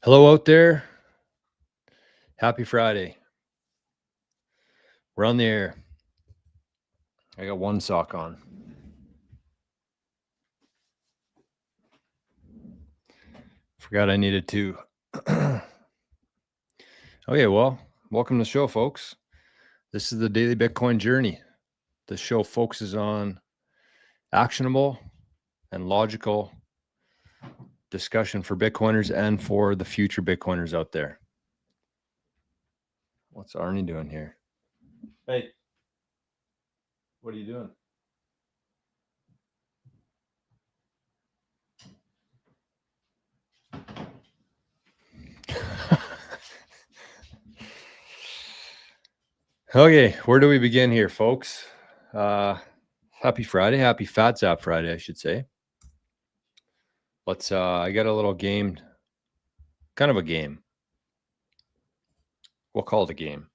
Hello out there. Happy Friday. We're on the air. I got one sock on. Forgot I needed two. Okay, well, welcome to the show, folks. This is the Daily Bitcoin Journey. The show focuses on actionable and logical discussion for Bitcoiners and for the future Bitcoiners out there. What's Arnie doing here? Hey, what are you doing? Okay, where do we begin here, folks? Happy Friday. Happy Fat Zap Friday, I should say. Let's, I got a little game, kind of a game. We'll call it a game.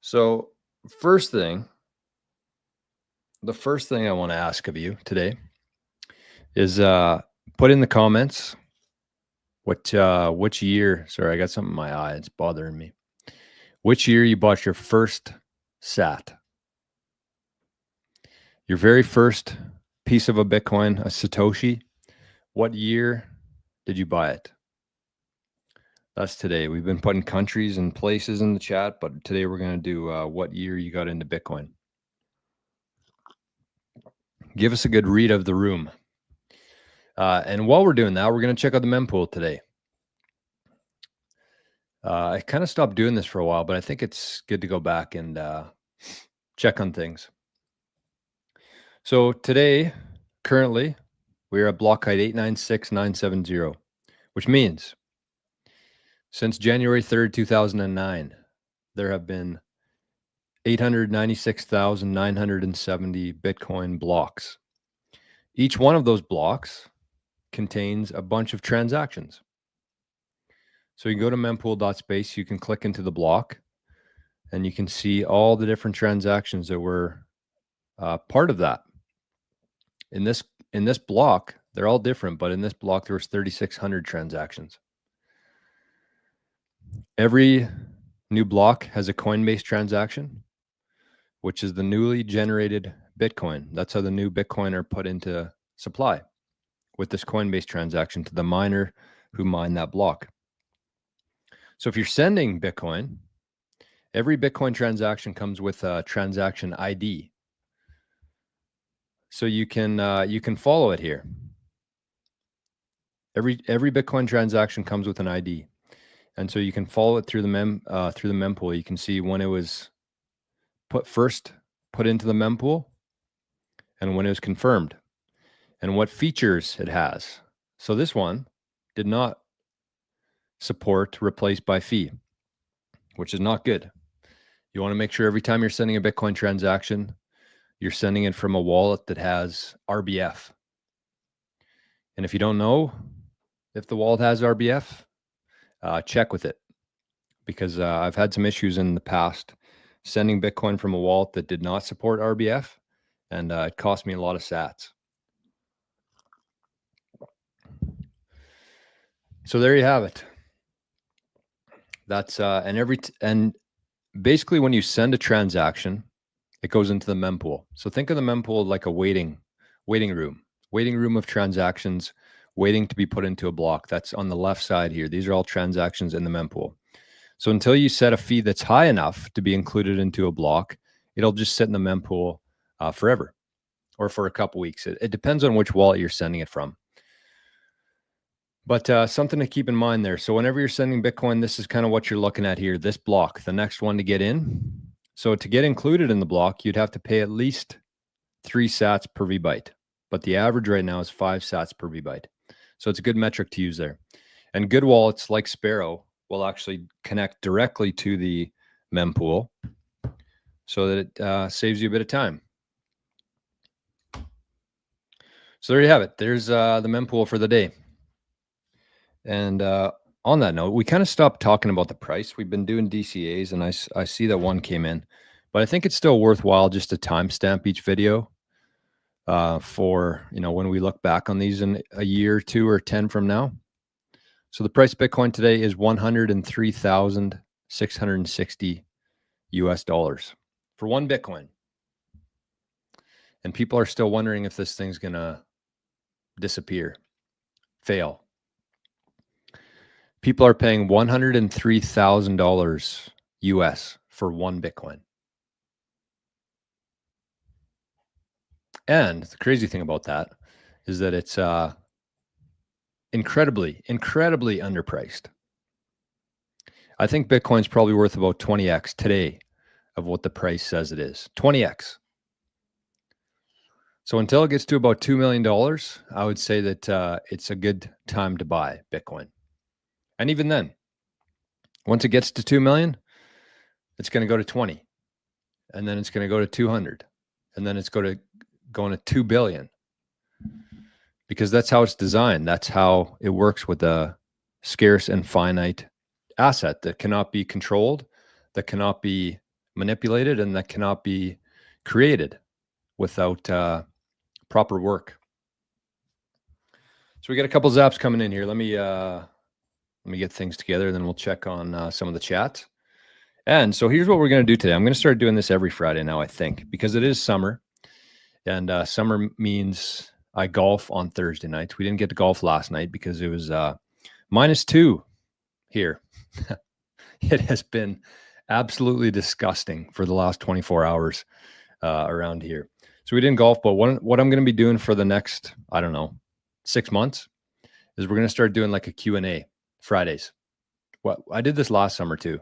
So the first thing I want to ask of you today is put in the comments which year, sorry, I got something in my eye, it's bothering me. Which year you bought your first sat? Your very first piece of a Bitcoin, a Satoshi. What year did you buy it? That's today. We've been putting countries and places in the chat, but today we're going to do what year you got into Bitcoin. Give us a good read of the room. And while we're doing that, we're going to check out the mempool today. I kind of stopped doing this for a while, but I think it's good to go back and check on things. So today, currently, we are at block height 896,970, which means since January 3rd, 2009, there have been 896,970 Bitcoin blocks. Each one of those blocks contains a bunch of transactions. So you go to mempool.space, you can click into the block, and you can see all the different transactions that were part of that. In this block, they're all different, but in this block, there was 3,600 transactions. Every new block has a Coinbase transaction, which is the newly generated Bitcoin. That's how the new Bitcoin are put into supply, with this Coinbase transaction to the miner who mined that block. So if you're sending Bitcoin, every Bitcoin transaction comes with a transaction ID. So you can follow it here. Every Bitcoin transaction comes with an ID, and so you can follow it through the mempool. You can see when it was put into the mempool, and when it was confirmed, and what features it has. So this one did not support replace by fee, which is not good. You want to make sure every time you're sending a Bitcoin transaction, you're sending it from a wallet that has RBF. And if you don't know if the wallet has RBF, check with it, because I've had some issues in the past sending Bitcoin from a wallet that did not support RBF, and it cost me a lot of sats. So there you have it. That's and basically when you send a transaction, it goes into the mempool. So think of the mempool like a waiting room of transactions waiting to be put into a block. That's on the left side here. These are all transactions in the mempool. So until you set a fee that's high enough to be included into a block, it'll just sit in the mempool forever, or for a couple weeks. It depends on which wallet you're sending it from. But something to keep in mind there. So whenever you're sending Bitcoin, this is kind of what you're looking at here, this block, the next one to get in. So to get included in the block, you'd have to pay at least 3 sats per VByte. But the average right now is 5 sats per VByte. So it's a good metric to use there. And good wallets like Sparrow will actually connect directly to the mempool so that it saves you a bit of time. So there you have it. There's the mempool for the day. And on that note, we kind of stopped talking about the price. We've been doing DCAs, and I see that one came in, but I think it's still worthwhile just to timestamp each video for, when we look back on these in a year, 2, or 10 from now. So the price of Bitcoin today is $103,660 US dollars for one Bitcoin. And people are still wondering if this thing's going to disappear, fail. People are paying $103,000 US for one Bitcoin. And the crazy thing about that is that it's incredibly underpriced. I think Bitcoin's probably worth about 20x today of what the price says it is. 20x. So until it gets to about $2 million, I would say that it's a good time to buy Bitcoin. And even then, once it gets to 2 million, it's going to go to 20. And then it's going to go to 200. And then it's going to 2 billion. Because that's how it's designed. That's how it works with a scarce and finite asset that cannot be controlled, that cannot be manipulated, and that cannot be created without proper work. So we got a couple zaps coming in here. Let me get things together, then we'll check on some of the chats. And so here's what we're going to do today. I'm going to start doing this every Friday now, I think, because it is summer. And summer means I golf on Thursday nights. We didn't get to golf last night because it was -2 here. It has been absolutely disgusting for the last 24 hours around here. So we didn't golf, but what I'm going to be doing for the next, I don't know, 6 months is we're going to start doing like a Q&A Fridays. Well, I did this last summer too,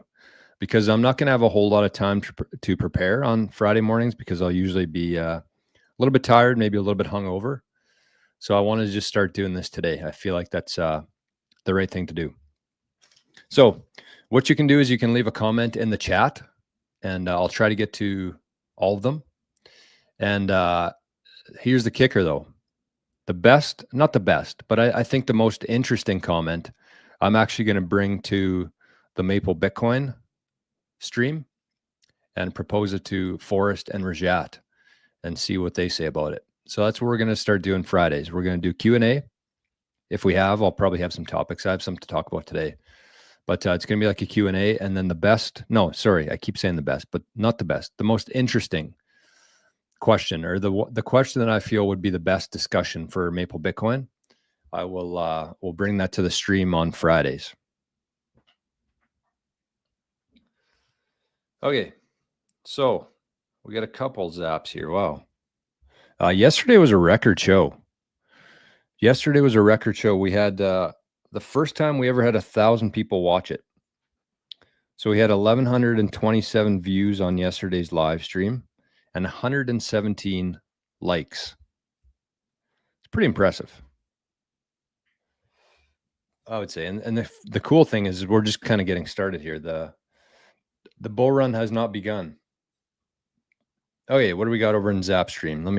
because I'm not going to have a whole lot of time to prepare on Friday mornings because I'll usually be a little bit tired, maybe a little bit hungover. So I wanted to just start doing this today. I feel like that's the right thing to do. So what you can do is you can leave a comment in the chat, and I'll try to get to all of them. And here's the kicker, though. The best, not the best, but I think the most interesting comment I'm actually going to bring to the Maple Bitcoin stream and propose it to Forrest and Rajat and see what they say about it. So that's what we're going to start doing Fridays. We're going to do Q&A. If we have, I'll probably have some topics. I have something to talk about today. But it's going to be like a Q&A. And then the best, no, sorry, I keep saying the best, but not the best. The most interesting question, or the question that I feel would be the best discussion for Maple Bitcoin, I will bring that to the stream on Fridays. Okay, so we got a couple zaps here. Wow. Yesterday was a record show. We had the first time we ever had 1,000 people watch it. So we had 1,127 views on yesterday's live stream and 117 likes. It's pretty impressive, I would say. And the cool thing is we're just kind of getting started here. The bull run has not begun. Okay, what do we got over in Zap stream? Let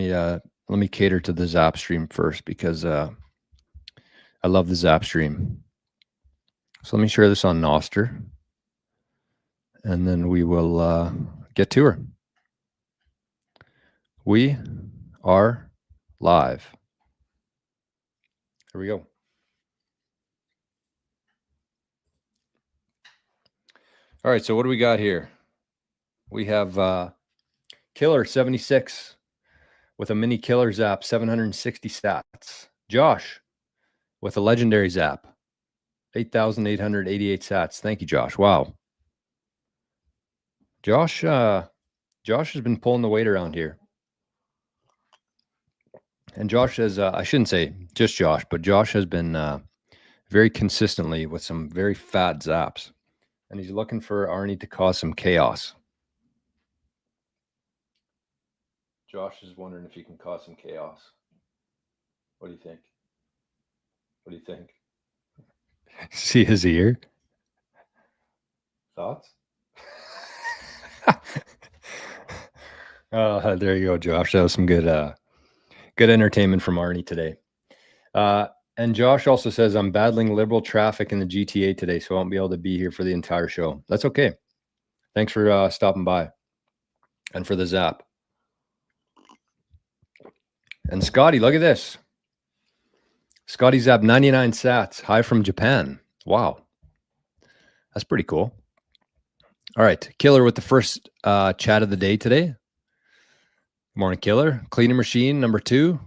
me cater to the Zap stream first because I love the Zap stream. So let me share this on Noster, and then we will get to her. We are live. Here we go. All right, so what do we got here? We have Killer 76 with a mini killer zap, 760 sats. Josh with a legendary zap, 8,888 sats. Thank you, Josh. Wow. Josh has been pulling the weight around here. And Josh has, I shouldn't say just Josh, but Josh has been very consistently with some very fat zaps. And he's looking for Arnie to cause some chaos. Josh is wondering if he can cause some chaos. What do you think? What do you think? See his ear? Thoughts? Oh, there you go, Josh. That was some good entertainment from Arnie today. And Josh also says, I'm battling liberal traffic in the GTA today, so I won't be able to be here for the entire show. That's okay. Thanks for stopping by and for the zap. And Scotty, look at this. Scotty zap 99 sats. Hi from Japan. Wow. That's pretty cool. All right. Killer with the first chat of the day today. Good morning, Killer. Cleaning machine number 2.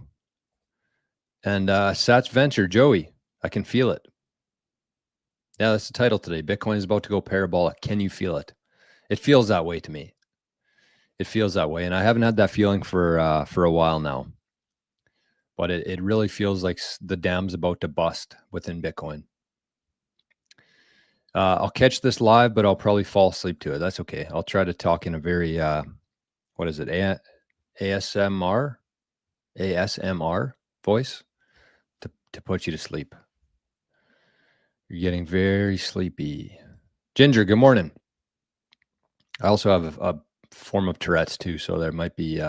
And Sats Venture, Joey. I can feel it. Yeah, that's the title today. Bitcoin is about to go parabolic. Can you feel it? It feels that way to me. It feels that way. And I haven't had that feeling for a while now. But it really feels like the dam's about to bust within Bitcoin. I'll catch this live, but I'll probably fall asleep to it. That's okay. I'll try to talk in a very, what is it? ASMR voice to put you to sleep. You're getting very sleepy. Ginger, good morning. I also have a form of Tourette's too, so there might be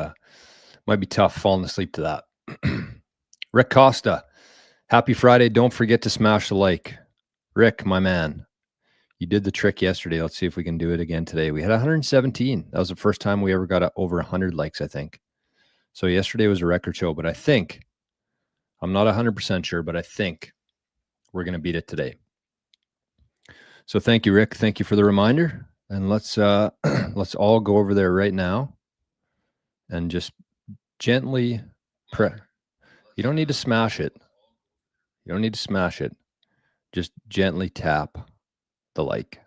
tough falling asleep to that. Rick Costa, happy Friday. Don't forget to smash the like. Rick, my man, you did the trick yesterday. Let's see if we can do it again today. We had 117. That was the first time we ever got over 100 likes, I think. So yesterday was a record show, but I think, I'm not 100% sure, but I think we're going to beat it today. So thank you, Rick. Thank you for the reminder. And let's all go over there right now and just gently press. You don't need to smash it. You don't need to smash it. Just gently tap the like.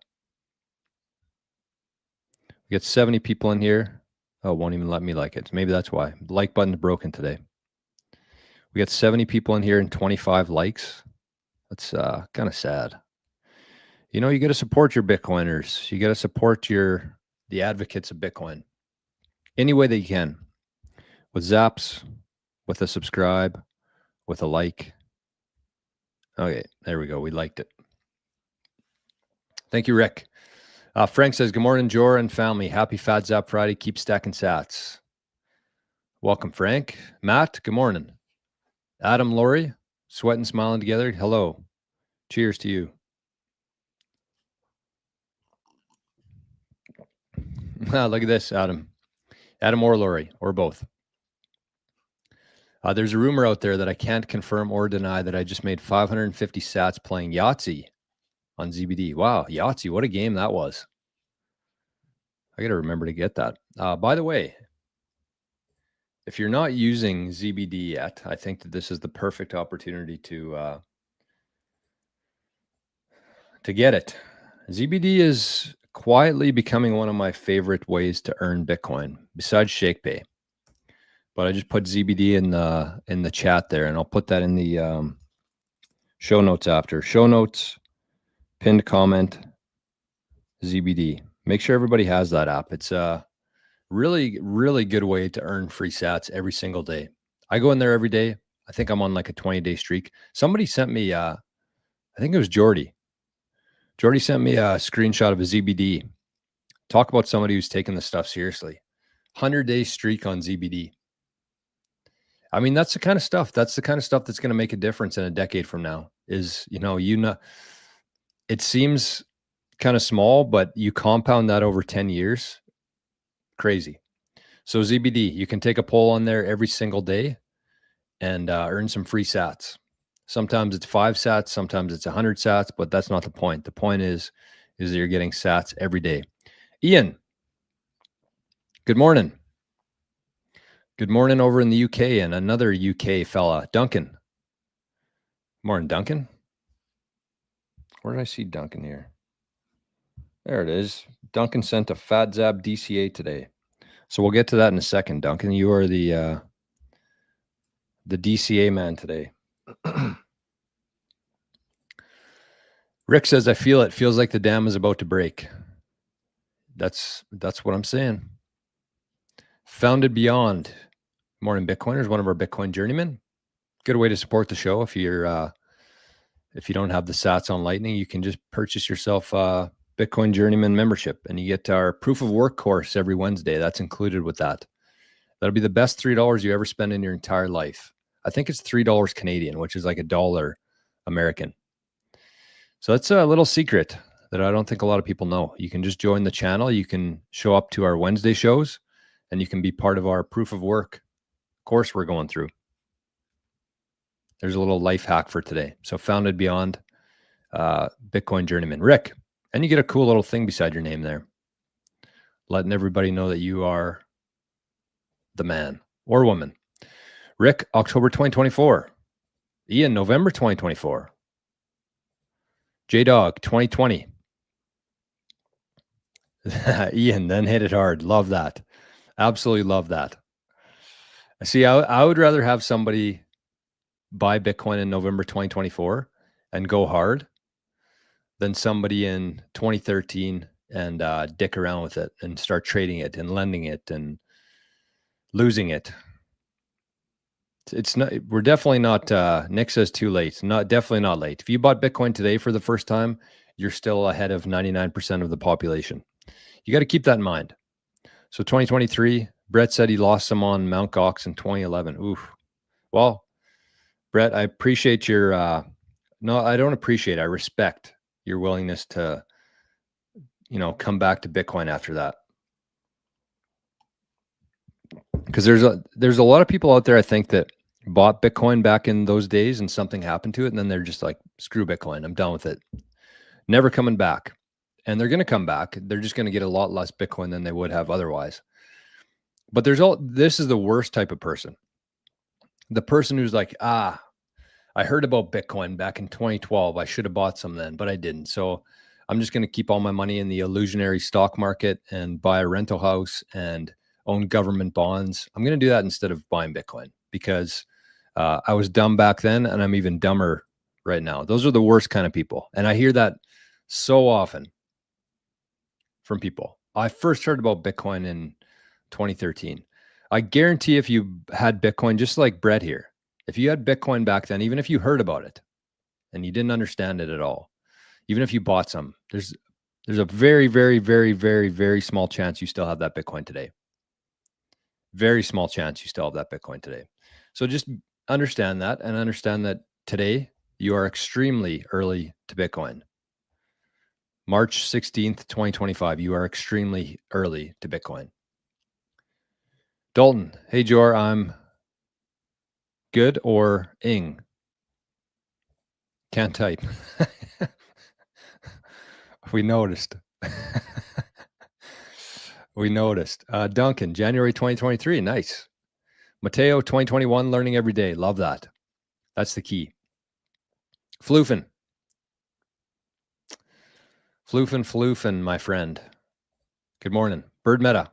We got 70 people in here. Oh, it won't even let me like it. Maybe that's why. The like button's broken today. We got 70 people in here and 25 likes. That's kind of sad. You know, you got to support your Bitcoiners. You got to support the advocates of Bitcoin any way that you can. With zaps, with a subscribe, with a like. Okay, there we go. We liked it. Thank you, Rick. Frank says, good morning, Jor and family. Happy Fat Zap Friday. Keep stacking sats. Welcome, Frank. Matt, good morning. Adam, Lori, sweating, smiling together. Hello. Cheers to you. Look at this, Adam. Adam or Lori, or both. There's a rumor out there that I can't confirm or deny that I just made 550 sats playing Yahtzee on ZBD. Wow, Yahtzee, what a game that was. I got to remember to get that. By the way, if you're not using ZBD yet, I think that this is the perfect opportunity to get it. ZBD is quietly becoming one of my favorite ways to earn Bitcoin besides ShakePay. But I just put ZBD in the chat there, and I'll put that in the show notes after. Show notes, pinned comment, ZBD. Make sure everybody has that app. It's a really, really good way to earn free sats every single day. I go in there every day. I think I'm on like a 20-day streak. Somebody sent me, I think it was Jordy. Jordy sent me a screenshot of a ZBD. Talk about somebody who's taking the stuff seriously. 100-day streak on ZBD. I mean, that's the kind of stuff. That's the kind of stuff that's going to make a difference in a decade from now. Is, it seems kind of small, but you compound that over 10 years. Crazy. So ZBD, you can take a poll on there every single day and earn some free sats. Sometimes it's 5 sats, sometimes it's 100 sats, but that's not the point. The point is that you're getting sats every day. Ian, good morning. Good morning over in the UK, and another UK fella, Duncan. Morning, Duncan. Where did I see Duncan here? There it is. Duncan sent a Fat Zap DCA today. So we'll get to that in a second, Duncan. You are the DCA man today. Rick says, I feel it. Feels like the dam is about to break. That's what I'm saying. Founded Beyond. Morning, Bitcoiners. One of our Bitcoin journeymen. Good way to support the show. If you don't have the sats on Lightning, you can just purchase yourself a Bitcoin Journeyman membership, and you get our proof of work course every Wednesday. That's included with that. That'll be the best $3 you ever spend in your entire life. I think it's $3 Canadian, which is like $1 American. So that's a little secret that I don't think a lot of people know. You can just join the channel. You can show up to our Wednesday shows, and you can be part of our proof of work course we're going through. There's a little life hack for today. So Founded Beyond. Bitcoin journeyman, Rick. And you get a cool little thing beside your name there, letting everybody know that you are the man or woman. Rick, October 2024. Ian, November 2024. J-Dog, 2020. Ian, then hit it hard. Love that. Absolutely love that. See, I would rather have somebody buy Bitcoin in November 2024 and go hard than somebody in 2013 and dick around with it and start trading it and lending it and losing it. It's not, we're definitely not, Nick says too late. Definitely not late. If you bought Bitcoin today for the first time, you're still ahead of 99% of the population. You got to keep that in mind. So 2023, Brett said he lost some on Mt. Gox in 2011. Oof. Well, Brett, I appreciate your, no, I don't appreciate, I respect your willingness to, come back to Bitcoin after that. Because there's a lot of people out there, I think, that bought Bitcoin back in those days and something happened to it. And then they're just like, screw Bitcoin. I'm done with it. Never coming back. And they're going to come back. They're just going to get a lot less Bitcoin than they would have otherwise. But this is the worst type of person. The person who's like, I heard about Bitcoin back in 2012. I should have bought some then, but I didn't. So I'm just going to keep all my money in the illusionary stock market and buy a rental house and own government bonds. I'm going to do that instead of buying Bitcoin because I was dumb back then and I'm even dumber right now. Those are the worst kind of people. And I hear that so often from people. I first heard about Bitcoin in 2013. I guarantee if you had Bitcoin, just like Brett here, if you had Bitcoin back then, even if you heard about it and you didn't understand it at all, even if you bought some, there's a very, very, very, very, very small chance you still have that Bitcoin today. Very small chance you still have that Bitcoin today. So just understand that and understand that today you are extremely early to Bitcoin. March 16th, 2025, you are extremely early to Bitcoin. Dalton, hey Jor, I'm good or ing? Can't type. We noticed. We noticed. Duncan, January 2023. Nice. Mateo, 2021, learning every day. Love that. That's the key. Floofin, my friend. Good morning. Bird Meta,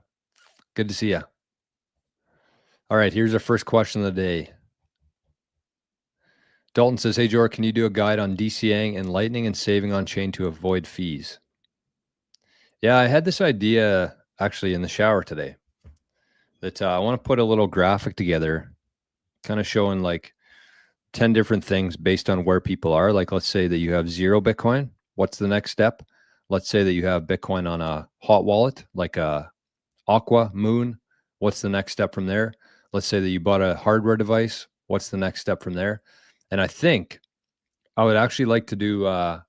good to see you. All right, here's our first question of the day. Dalton says, hey, Jor, can you do a guide on DCAing and Lightning and saving on chain to avoid fees? Yeah, I had this idea actually in the shower today that I want to put a little graphic together kind of showing like 10 different things based on where people are. Like, let's say that you have 0 Bitcoin. What's the next step? Let's say that you have Bitcoin on a hot wallet, like a Aqua Moon. What's the next step from there? Let's say that you bought a hardware device. What's the next step from there? And I think I would actually like to do a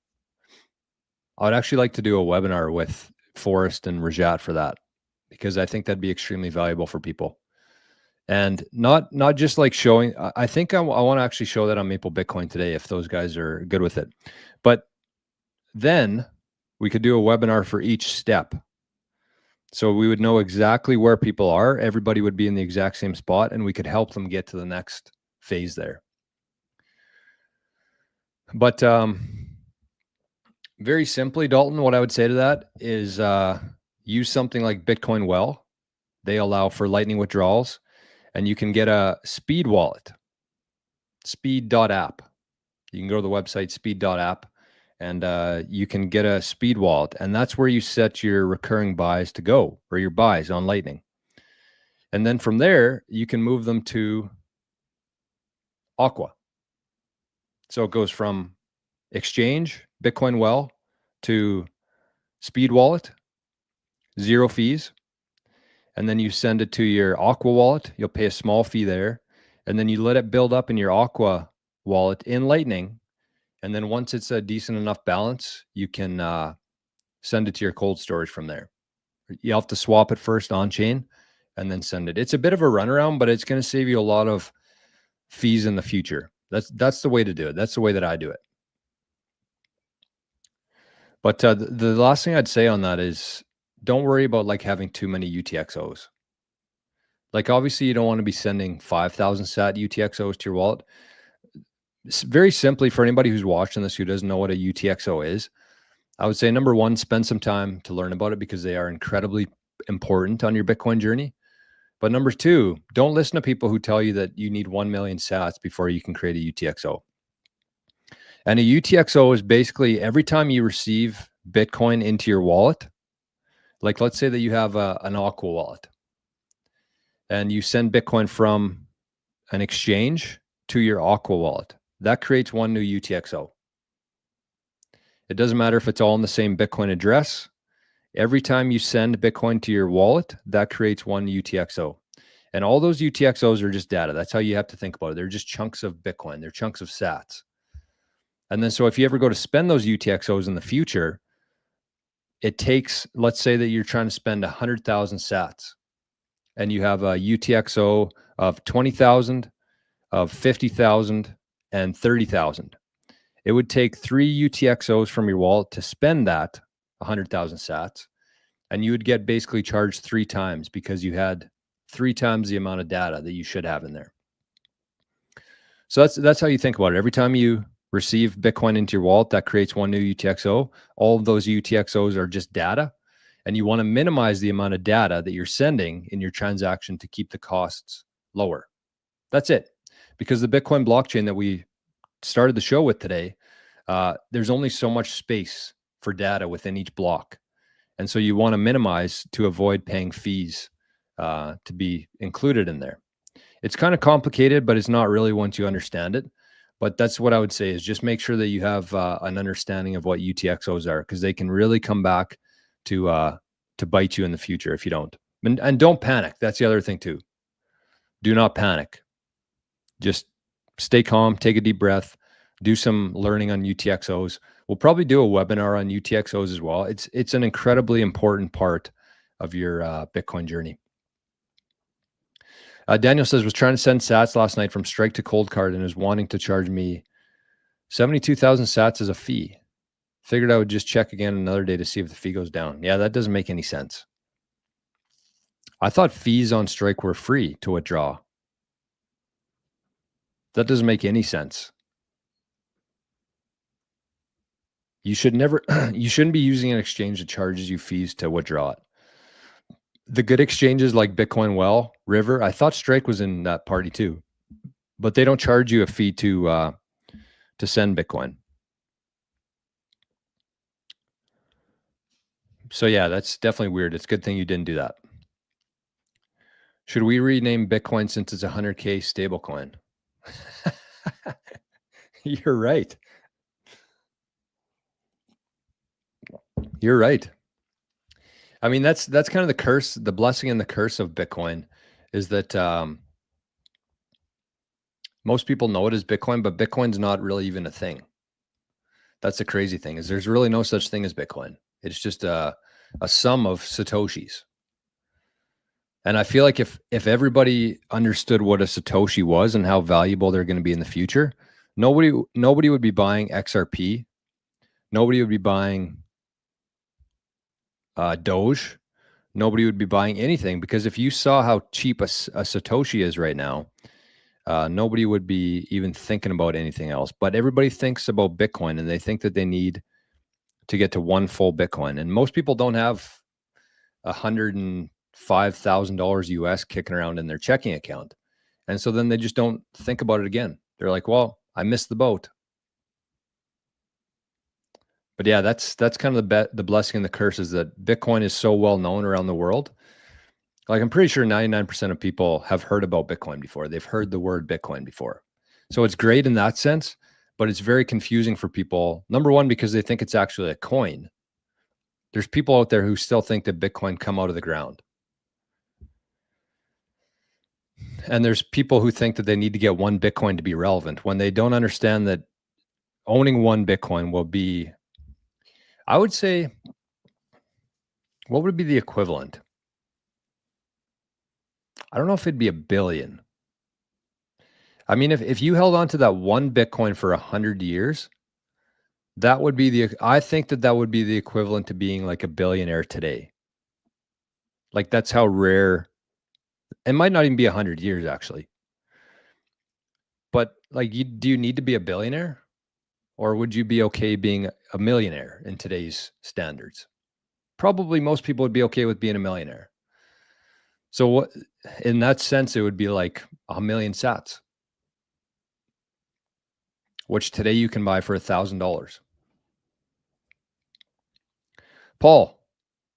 webinar with Forrest and Rajat for that, because I think that'd be extremely valuable for people. And not just like showing, I think I want to actually show that on Maple Bitcoin today, if those guys are good with it. But then we could do a webinar for each step. So we would know exactly where people are. Everybody would be in the exact same spot, and we could help them get to the next phase there. But very simply, Dalton, what I would say to that is use something like Bitcoin Well. They allow for Lightning withdrawals, and you can get a speed wallet, speed.app. You can go to the website speed.app, and you can get a speed wallet, and that's where you set your recurring buys to go, or your buys on Lightning. And then from there, you can move them to Aqua. So it goes from exchange, Bitcoin Well, to Speed Wallet, 0 fees. And then you send it to your Aqua wallet. You'll pay a small fee there. And then you let it build up in your Aqua wallet in Lightning. And then once it's a decent enough balance, you can send it to your cold storage from there. You have to swap it first on chain and then send it. It's a bit of a runaround, but it's going to save you a lot of fees in the future. That's the way to do it. That's the way that I do it. But the last thing I'd say on that is don't worry about like having too many UTXOs. Like obviously you don't want to be sending 5,000 sat UTXOs to your wallet. Very simply, for anybody who's watching this who doesn't know what a UTXO is, I would say number one, spend some time to learn about it because they are incredibly important on your Bitcoin journey. But number two, don't listen to people who tell you that you need 1 million sats before you can create a UTXO. And a UTXO is basically every time you receive Bitcoin into your wallet, like let's say that you have an Aqua wallet and you send Bitcoin from an exchange to your Aqua wallet. That creates one new UTXO. It doesn't matter if it's all in the same Bitcoin address. Every time you send Bitcoin to your wallet, that creates one UTXO. And all those UTXOs are just data. That's how you have to think about it. They're just chunks of Bitcoin. They're chunks of sats. And then so if you ever go to spend those UTXOs in the future, it takes, let's say that you're trying to spend 100,000 sats and you have a UTXO of 20,000, of 50,000, and 30,000. It would take 3 UTXOs from your wallet to spend that 100,000 sats. And you would get basically charged 3 times because you had 3 times the amount of data that you should have in there. So that's how you think about it. Every time you receive Bitcoin into your wallet, that creates one new UTXO. All of those UTXOs are just data. And you want to minimize the amount of data that you're sending in your transaction to keep the costs lower. That's it. Because the Bitcoin blockchain that we started the show with today, there's only so much space for data within each block. And so you want to minimize to avoid paying fees to be included in there. It's kind of complicated, but it's not really once you understand it. But that's what I would say is just make sure that you have an understanding of what UTXOs are, because they can really come back to bite you in the future if you don't. And don't panic. That's the other thing too. Do not panic. Just stay calm, take a deep breath, do some learning on UTXOs. We'll probably do a webinar on UTXOs as well. It's an incredibly important part of your Bitcoin journey. Daniel says, was trying to send sats last night from Strike to Cold Card and is wanting to charge me 72,000 sats as a fee. Figured I would just check again another day to see if the fee goes down. Yeah, that doesn't make any sense. I thought fees on Strike were free to withdraw. That doesn't make any sense. You should never, you shouldn't be using an exchange that charges you fees to withdraw it. The good exchanges like Bitcoin Well, River, I thought Strike was in that party too, but they don't charge you a fee to send Bitcoin. So yeah, that's definitely weird. It's a good thing you didn't do that. Should we rename Bitcoin since it's a 100K stablecoin? You're right. You're right. I mean, that's kind of the curse, the blessing and the curse of Bitcoin is that most people know it as Bitcoin, but Bitcoin's not really even a thing. That's the crazy thing is there's really no such thing as Bitcoin. It's just a sum of Satoshis. And I feel like if everybody understood what a Satoshi was and how valuable they're going to be in the future, nobody would be buying XRP. Nobody would be buying Doge. Nobody would be buying anything, because if you saw how cheap a Satoshi is right now, nobody would be even thinking about anything else. But everybody thinks about Bitcoin, and they think that they need to get to one full Bitcoin. And most people don't have $105,000 US kicking around in their checking account. And so then they just don't think about it again. They're like, well, I missed the boat. But yeah, that's kind of the blessing and the curse is that Bitcoin is so well known around the world. Like I'm pretty sure 99% of people have heard about Bitcoin before. They've heard the word Bitcoin before. So it's great in that sense, but it's very confusing for people. Number one, because they think it's actually a coin. There's people out there who still think that Bitcoin come out of the ground. And there's people who think that they need to get one Bitcoin to be relevant when they don't understand that owning one Bitcoin will be, I would say, what would be the equivalent? I don't know if it'd be $1 billion. I mean, if you held on to that one Bitcoin for 100 years, That would be I think that would be the equivalent to being like a billionaire today. Like that's how rare. It might not even be 100 years actually. But like, do you need to be a billionaire, or would you be okay being a millionaire in today's standards? Probably most people would be okay with being a millionaire. So what, in that sense, it would be like 1,000,000 sats, which today you can buy for $1,000. Paul,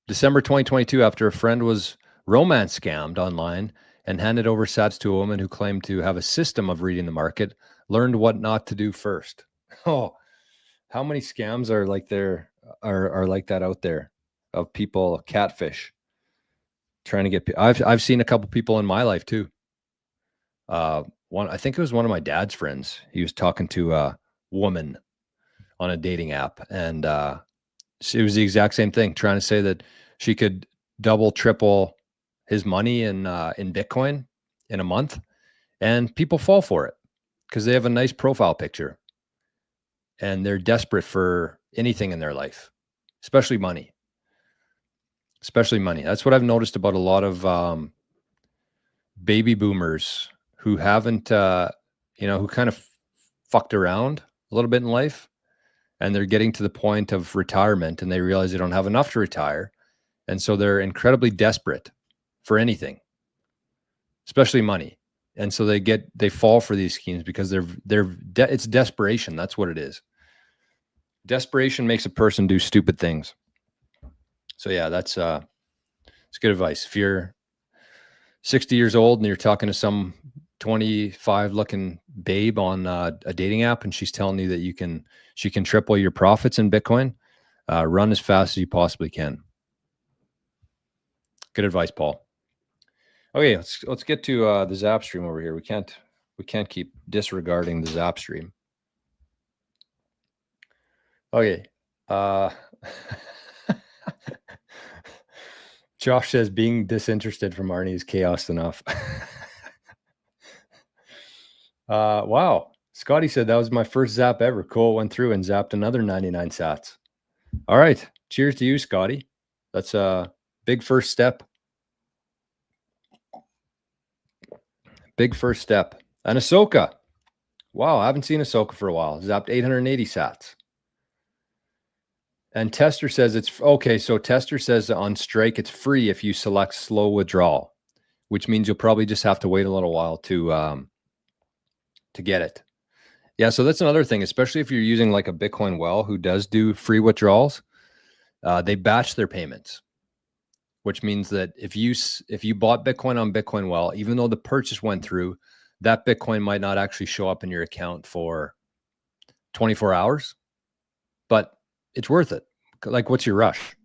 December 2022, after a friend was romance scammed online and handed over sats to a woman who claimed to have a system of reading the market, learned what not to do first. Oh, how many scams are like are like that out there, of people catfish trying to get. I've seen a couple people in my life too. One, I think it was one of my dad's friends. He was talking to a woman on a dating app, and it was the exact same thing, trying to say that she could double, triple his money in Bitcoin in a month, and people fall for it because they have a nice profile picture and they're desperate for anything in their life, especially money. Especially money. That's what I've noticed about a lot of baby boomers who haven't, who kind of fucked around a little bit in life, and they're getting to the point of retirement and they realize they don't have enough to retire. And so they're incredibly desperate for anything, especially money. And so they fall for these schemes because it's desperation. That's what it is. Desperation makes a person do stupid things. So yeah, it's good advice. If you're 60 years old and you're talking to some 25 looking babe on a dating app and she's telling you that she can triple your profits in Bitcoin, run as fast as you possibly can. Good advice, Paul. Okay, let's get to the Zap stream over here. We can't keep disregarding the Zap stream. Okay. Josh says being disinterested from Arnie is chaos enough. Wow. Scotty said that was my first Zap ever. Cool. Went through and zapped another 99 sats. All right. Cheers to you, Scotty. That's a big first step. Big first step. And Ahsoka. Wow. I haven't seen Ahsoka for a while. Zapped 880 sats. And Tester says it's okay. So Tester says on Strike, it's free if you select slow withdrawal, which means you'll probably just have to wait a little while to get it. Yeah. So that's another thing, especially if you're using like a Bitcoin well who does do free withdrawals. They batch their payments, which means that if you bought Bitcoin on Bitcoin well, even though the purchase went through, that Bitcoin might not actually show up in your account for 24 hours, but it's worth it. Like, what's your rush?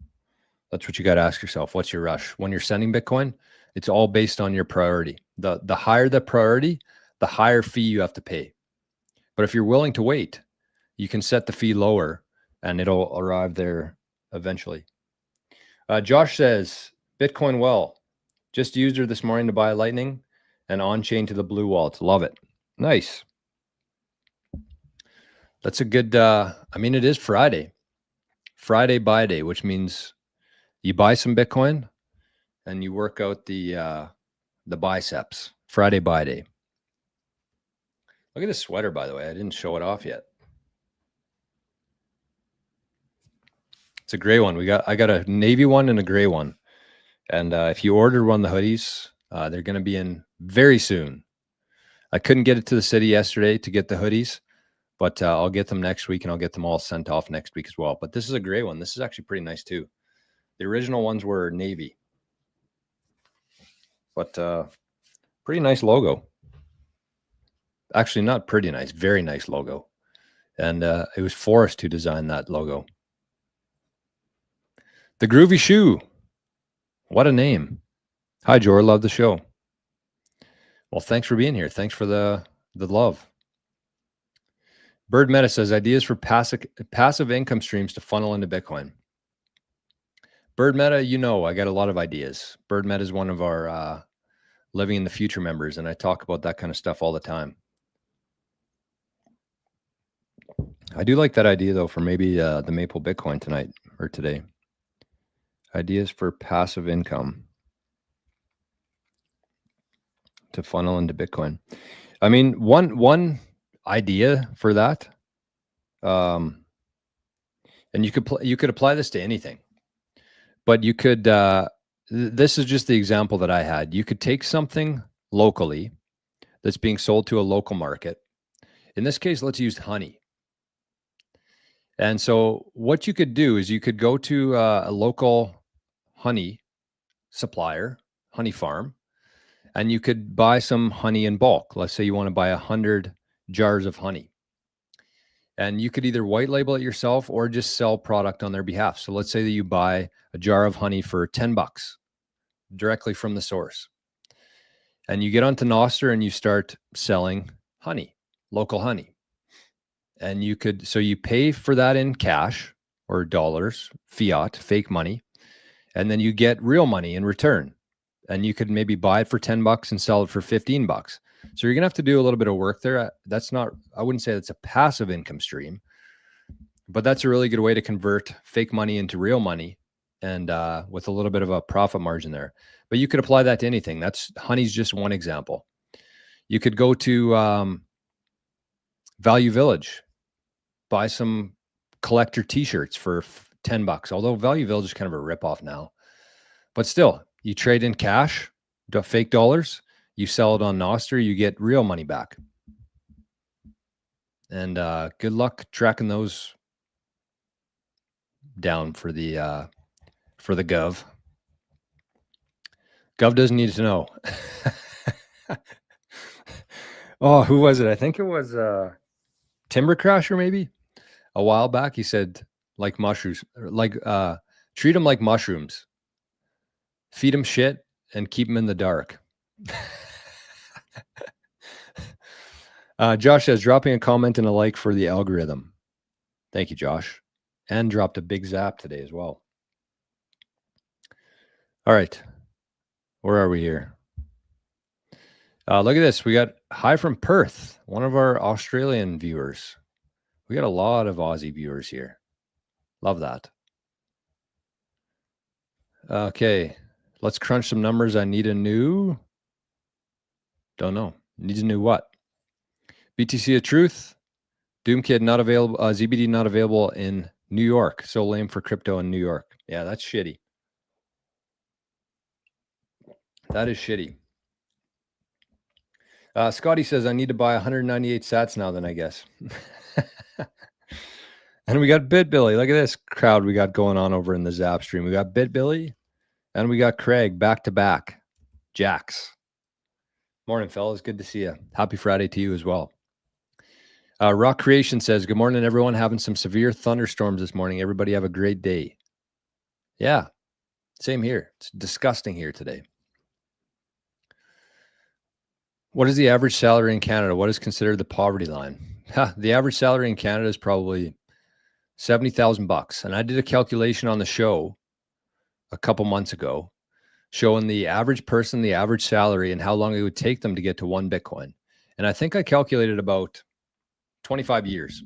That's what you got to ask yourself. What's your rush? When you're sending Bitcoin, it's all based on your priority. The higher the priority, the higher fee you have to pay. But if you're willing to wait, you can set the fee lower and it'll arrive there eventually. Josh says, Bitcoin well. Just used her this morning to buy Lightning and on-chain to the Blue wallet. Love it. Nice. That's a good, it is Friday. Friday buy day, which means you buy some Bitcoin and you work out the biceps. Friday buy day. Look at this sweater, by the way. I didn't show it off yet. It's a gray one. I got a navy one and a gray one. And if you order one of the hoodies, they're going to be in very soon. I couldn't get it to the city yesterday to get the hoodies, but I'll get them next week and I'll get them all sent off next week as well. But this is a gray one. This is actually pretty nice too. The original ones were navy, but pretty nice logo. Actually, not pretty nice, very nice logo. And it was Forrest who designed that logo. The Groovy Shoe. What a name. Hi, Jor. Love the show. Well, thanks for being here. Thanks for the love. Bird Meta says ideas for passive income streams to funnel into Bitcoin. Bird Meta, I got a lot of ideas. Bird Meta is one of our Living in the Future members, and I talk about that kind of stuff all the time. I do like that idea though for maybe the Maple Bitcoin tonight or today. Ideas for passive income to funnel into Bitcoin. I mean, one idea for that, and you could apply this to anything, but you could. This is just the example that I had. You could take something locally that's being sold to a local market. In this case, let's use honey. And so what you could do is you could go to a local honey supplier, honey farm, and you could buy some honey in bulk. Let's say you want to buy 100 jars of honey. And you could either white label it yourself or just sell product on their behalf. So let's say that you buy a jar of honey for $10 directly from the source. And you get onto Nostr and you start selling honey, local honey. And you pay for that in cash or dollars, fiat, fake money, and then you get real money in return. And you could maybe buy it for $10 and sell it for $15. So you're gonna have to do a little bit of work there. I wouldn't say that's a passive income stream, but that's a really good way to convert fake money into real money, and with a little bit of a profit margin there. But you could apply that to anything. Honey's just one example. You could go to Value Village, buy some collector t-shirts for $10, although Value Village is kind of a ripoff now. But still, you trade in cash, fake dollars, you sell it on Nostr, you get real money back. And good luck tracking those down for the Gov. Gov doesn't need to know. Oh, who was it? I think it was Timber Crasher, maybe a while back. He said, like mushrooms, treat them like mushrooms, feed them shit, and keep them in the dark. Josh says, dropping a comment and a like for the algorithm. Thank you, Josh. And dropped a big zap today as well. All right. Where are we here? Look at this. We got hi from Perth, one of our Australian viewers. We got a lot of Aussie viewers here. Love that. Okay. Let's crunch some numbers. I need a new. Don't know. Needs a new what? BTC of Truth. Doomkid not available. ZBD not available in New York. So lame for crypto in New York. Yeah, that's shitty. That is shitty. Scotty says, I need to buy 198 sats now then, I guess. And we got BitBilly. Look at this crowd we got going on over in the Zap stream. We got BitBilly and we got Craig back to back. Jax. Morning, fellas. Good to see you. Happy Friday to you as well. Rock Creation says, good morning, everyone. Having some severe thunderstorms this morning. Everybody have a great day. Yeah, same here. It's disgusting here today. What is the average salary in Canada? What is considered the poverty line? The average salary in Canada is probably $70,000. And I did a calculation on the show a couple months ago showing the average person, the average salary, and how long it would take them to get to one Bitcoin. And I think I calculated about 25 years.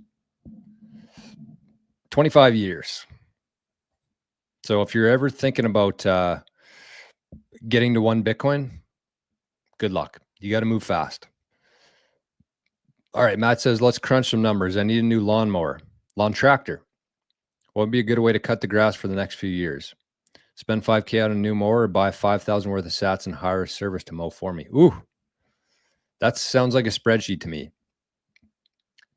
25 years. So if you're ever thinking about getting to one Bitcoin, good luck. You got to move fast. All right, Matt says, let's crunch some numbers. I need a new lawnmower. Lawn tractor. What would be a good way to cut the grass for the next few years? Spend $5,000 on a new mower or buy $5,000 worth of sats and hire a service to mow for me. Ooh, that sounds like a spreadsheet to me.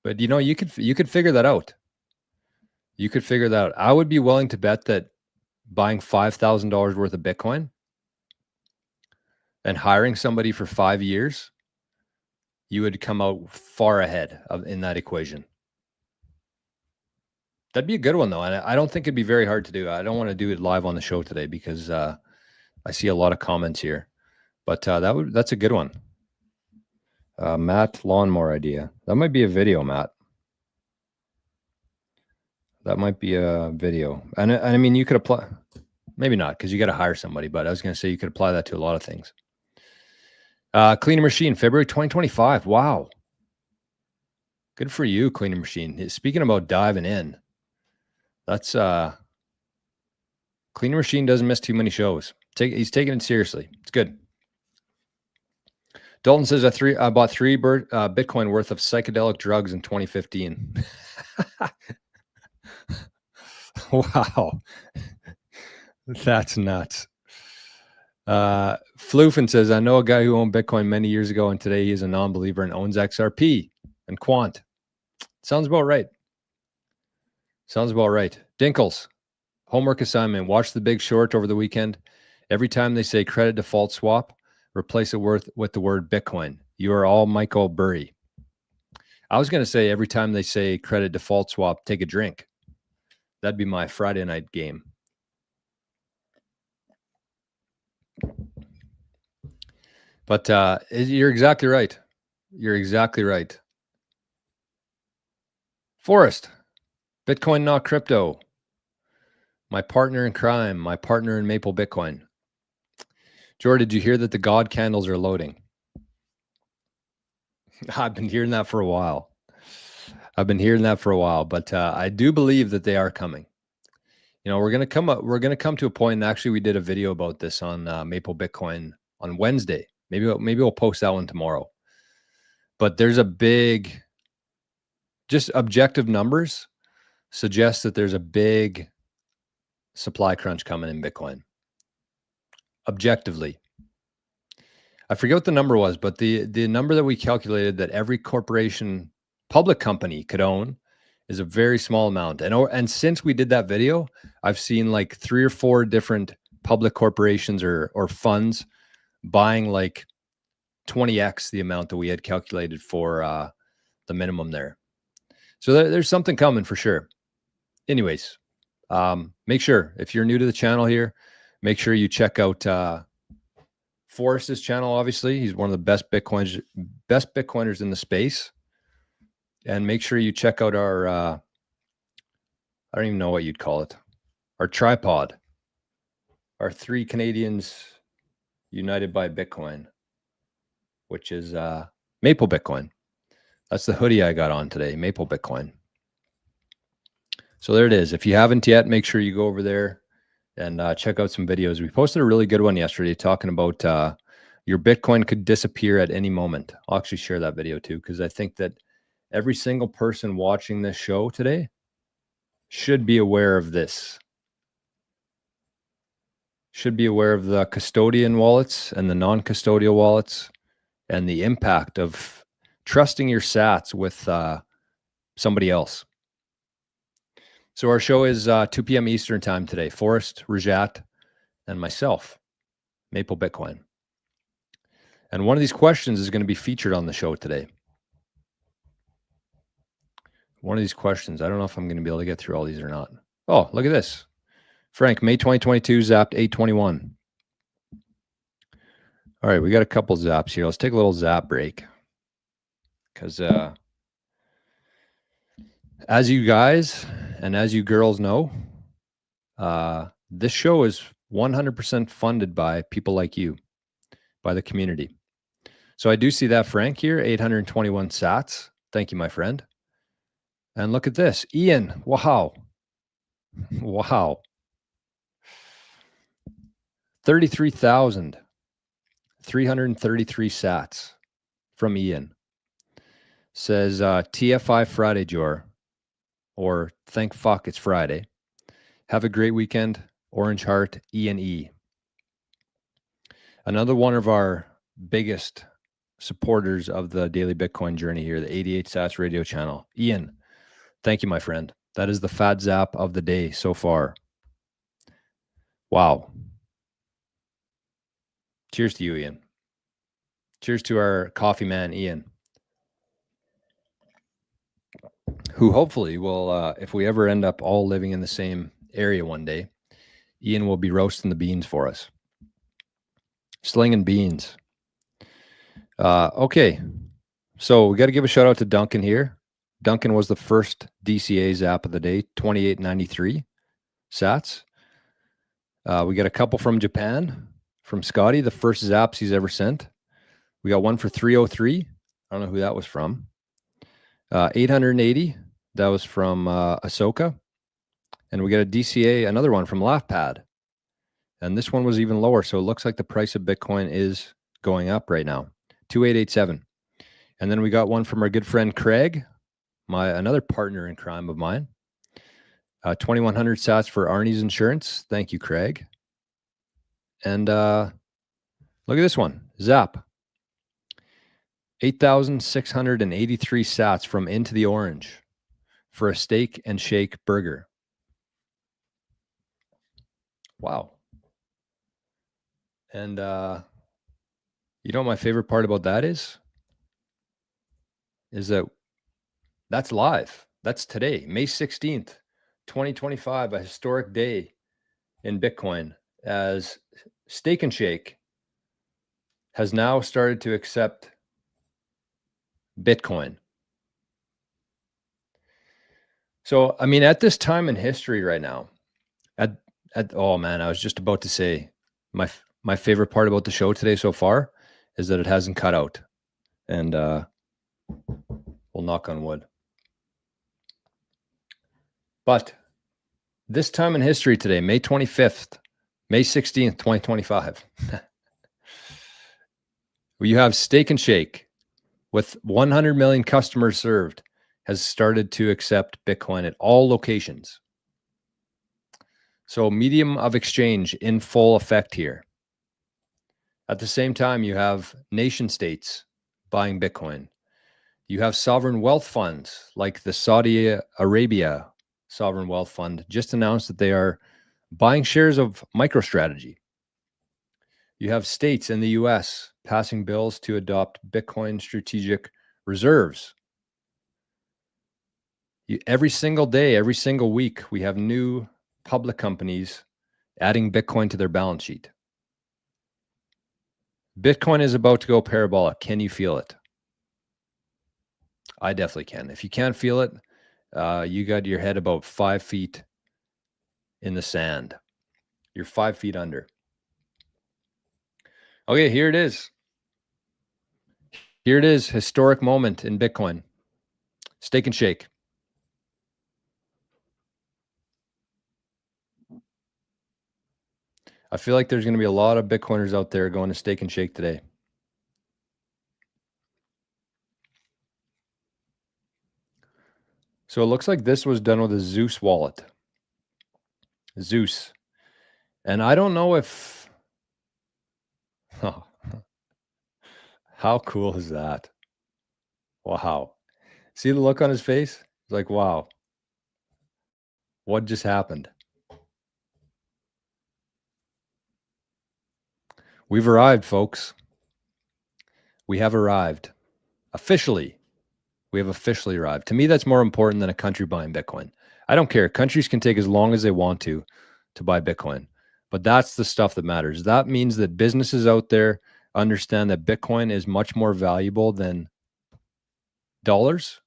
But you know, you could figure that out. You could figure that out. I would be willing to bet that buying $5,000 worth of Bitcoin and hiring somebody for 5 years, you would come out far ahead in that equation. That'd be a good one, though. And I don't think it'd be very hard to do. I don't want to do it live on the show today because I see a lot of comments here. But that's a good one. Matt, lawnmower idea. That might be a video, Matt. That might be a video. And I mean, you could apply, maybe not because you got to hire somebody, but I was going to say you could apply that to a lot of things. Cleaner machine, February 2025. Wow. Good for you, Cleaning Machine. Speaking about diving in, that's Cleaning Machine doesn't miss too many shows. He's taking it seriously. It's good. Dalton says I bought 3 Bitcoin worth of psychedelic drugs in 2015. Wow. That's nuts. Floofin says, I know a guy who owned Bitcoin many years ago, and today he is a non-believer and owns XRP and Quant. Sounds about right. Dinkles, homework assignment. Watch The Big Short over the weekend. Every time they say credit default swap, replace it with the word Bitcoin. You are all Michael Burry. I was going to say every time they say credit default swap, take a drink. That'd be my Friday night game. But you're exactly right. Forrest, Bitcoin, not crypto. My partner in crime, my partner in Maple Bitcoin. Jordan, did you hear that the God candles are loading? I've been hearing that for a while. But I do believe that they are coming. You know, we're going to come to a point, and actually we did a video about this on Maple Bitcoin on Wednesday. Maybe we'll post that one tomorrow. But there's a big, just objective numbers suggest that there's a big supply crunch coming in Bitcoin. Objectively. I forget what the number was, but the number that we calculated that every corporation, public company could own is a very small amount. And since we did that video, I've seen like 3 or 4 different public corporations or funds buying like 20x the amount that we had calculated for the minimum there. So there's something coming for sure. Anyways, make sure, if you're new to the channel here, make sure you check out Forrest's channel. Obviously, he's one of the best Bitcoiners in the space. And make sure you check out our, I don't even know what you'd call it, our tripod, our 3 Canadians united by Bitcoin, which is Maple Bitcoin. That's the hoodie I got on today, Maple Bitcoin. So there it is. If you haven't yet, make sure you go over there and check out some videos. We posted a really good one yesterday talking about your Bitcoin could disappear at any moment. I'll actually share that video too, because I think that every single person watching this show today should be aware of this. Should be aware of the custodian wallets and the non-custodial wallets and the impact of trusting your sats with somebody else. So our show is 2 p.m. Eastern time today. Forrest, Rajat, and myself, Maple Bitcoin. And one of these questions is going to be featured on the show today. One of these questions. I don't know if I'm going to be able to get through all these or not. Oh, look at this. Frank, May 2022, zapped 821. All right, we got a couple zaps here. Let's take a little zap break. Because as you guys and as you girls know, this show is 100% funded by people like you, by the community. So I do see that, Frank, here, 821 sats. Thank you, my friend. And look at this. Ian, wow. Wow. 33,333 sats from Ian. Says TFI Friday, Jor. Or thank fuck it's Friday. Have a great weekend. Orange Heart, Ian E. Another one of our biggest supporters of the Daily Bitcoin Journey here, the 88 Sats radio channel. Ian, thank you, my friend. That is the fat zap of the day so far. Wow. Cheers to you, Ian. Cheers to our coffee man, Ian, who hopefully will, if we ever end up all living in the same area one day, Ian will be roasting the beans for us. Slinging beans. Okay. So we got to give a shout out to Duncan here. Duncan was the first DCA zap of the day, 2893 sats. We got a couple from Japan, from Scotty, the first zaps he's ever sent. We got one for 303. I don't know who that was from. 880. That was from Ahsoka. And we got a DCA, another one from LaughPad. And this one was even lower. So it looks like the price of Bitcoin is going up right now. 2887. And then we got one from our good friend Craig, another partner in crime of mine. 2100 sats for Arnie's insurance. Thank you, Craig. And look at this one, Zap. 8,683 sats from Into the Orange for a steak and shake burger. Wow. And you know what my favorite part about that is that that's live. That's today, May 16th, 2025, a historic day in Bitcoin, as Steak and Shake has now started to accept Bitcoin. So, I mean, at this time in history right now, oh man, I was just about to say my favorite part about the show today so far is that it hasn't cut out. And we'll knock on wood. But this time in history today, May 25th, May 16th, 2025, you have Steak and Shake with 100 million customers served has started to accept Bitcoin at all locations. So medium of exchange in full effect here. At the same time, you have nation states buying Bitcoin. You have sovereign wealth funds like the Saudi Arabia Sovereign Wealth Fund just announced that they are buying shares of MicroStrategy. You have states in the US passing bills to adopt Bitcoin strategic reserves. Every single day, every single week, we have new public companies adding Bitcoin to their balance sheet. Bitcoin is about to go parabolic. Can you feel it? I definitely can. If you can't feel it, you got your head about 5 feet in the sand. You're 5 feet under. Okay, here it is. Here it is. Historic moment in Bitcoin. Steak and Shake. I feel like there's going to be a lot of Bitcoiners out there going to Steak and Shake today. So it looks like this was done with a Zeus wallet. Zeus. And I don't know if... Oh, how cool is that? Wow. See the look on his face? It's like, wow. What just happened? We've arrived, folks. We have arrived. Officially. We have officially arrived. To me, that's more important than a country buying Bitcoin. I don't care. Countries can take as long as they want to buy Bitcoin. But that's the stuff that matters. That means that businesses out there understand that Bitcoin is much more valuable than dollars.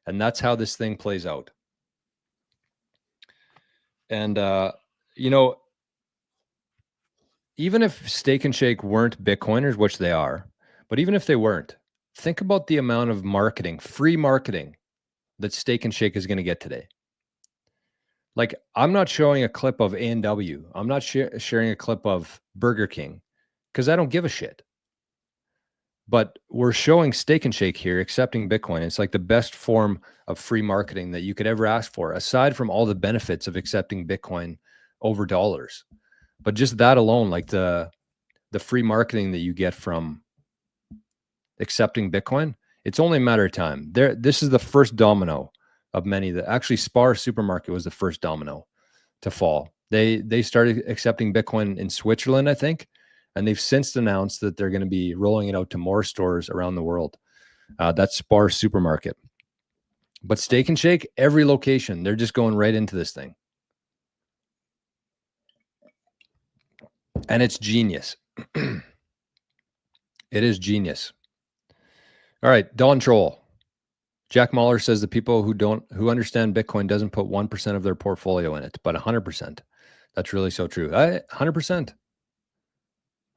And that's how this thing plays out. And, you know, even if Steak and Shake weren't Bitcoiners, which they are, but even if they weren't, think about the amount of marketing, free marketing that Steak and Shake is going to get today. Like, I'm not showing a clip of A&W. I'm not sharing a clip of Burger King because I don't give a shit. But we're showing Steak and Shake here, accepting Bitcoin. It's like the best form of free marketing that you could ever ask for, aside from all the benefits of accepting Bitcoin over dollars. But just that alone, like the free marketing that you get from accepting Bitcoin, it's only a matter of time. This is the first domino of many. That actually Spar Supermarket was the first domino to fall. They started accepting Bitcoin in Switzerland, I think, and they've since announced that they're going to be rolling it out to more stores around the world. That's Spar Supermarket. But Steak and Shake, every location, they're just going right into this thing. And it's genius. It is genius. All right, Don Troll. Jack Mahler says the people who understand Bitcoin doesn't put 1% of their portfolio in it, but 100%. That's really so true. 100%.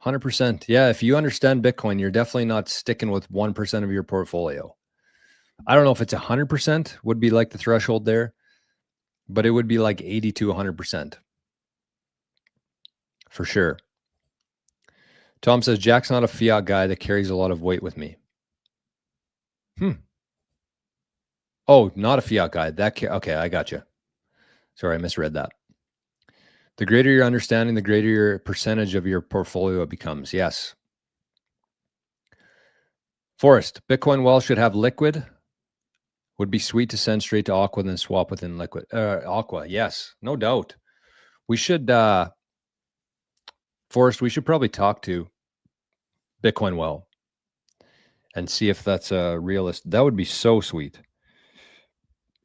100%. Yeah, if you understand Bitcoin, you're definitely not sticking with 1% of your portfolio. I don't know if it's 100% would be like the threshold there, but it would be like 80 to 100% for sure. Tom says, Jack's not a fiat guy that carries a lot of weight with me. Oh, not a fiat guy. Okay, I got you. Sorry, I misread that. The greater your understanding, the greater your percentage of your portfolio becomes. Yes. Forrest, Bitcoin well should have liquid. Would be sweet to send straight to Aqua than swap within liquid. Aqua, yes, no doubt. We should, Forrest, we should probably talk to Bitcoin well and see if that's a realist. That would be so sweet.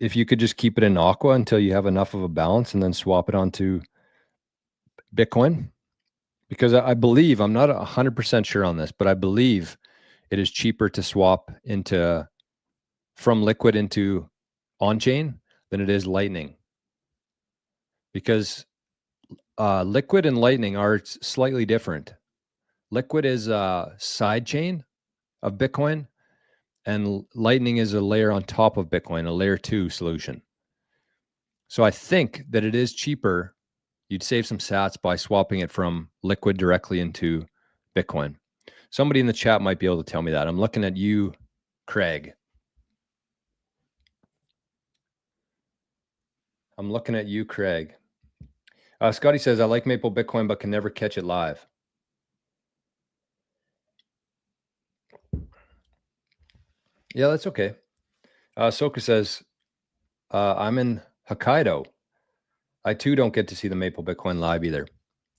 If you could just keep it in Aqua until you have enough of a balance and then swap it onto Bitcoin. Because I believe, I'm not 100% sure on this, but I believe it is cheaper to swap from liquid into on-chain than it is Lightning. Because liquid and Lightning are slightly different. Liquid is a side chain of Bitcoin, and Lightning is a layer on top of Bitcoin, a layer 2 solution. So I think that it is cheaper. You'd save some sats by swapping it from liquid directly into Bitcoin. Somebody in the chat might be able to tell me that. I'm looking at you, Craig. Scotty says, I like Maple Bitcoin, but can never catch it live. Yeah, that's okay. Soka says, I'm in Hokkaido. I too don't get to see the Maple Bitcoin live either.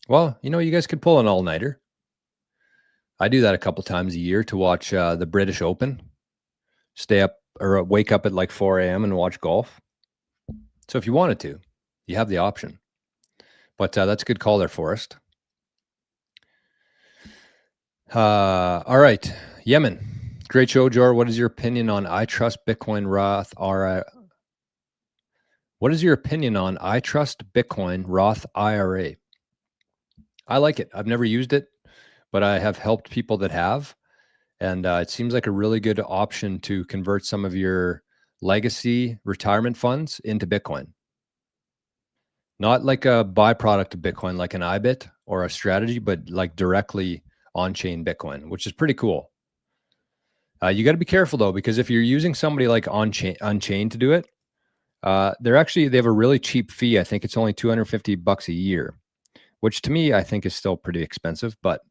Well, you guys could pull an all-nighter. I do that a couple times a year to watch the British Open. Stay up or wake up at like 4 a.m. and watch golf. So if you wanted to, you have the option. But that's a good call there, Forrest. All right. Yemen. Great show, Jor. What is your opinion on I Trust Bitcoin Roth IRA? What is your opinion on I Trust Bitcoin Roth IRA? I like it. I've never used it, but I have helped people that have. And it seems like a really good option to convert some of your legacy retirement funds into Bitcoin. Not like a byproduct of Bitcoin, like an IBIT or a strategy, but like directly on-chain Bitcoin, which is pretty cool. You got to be careful though, because if you're using somebody like Unchained to do it, they have a really cheap fee. I think it's only $250 a year, which to me, I think is still pretty expensive, but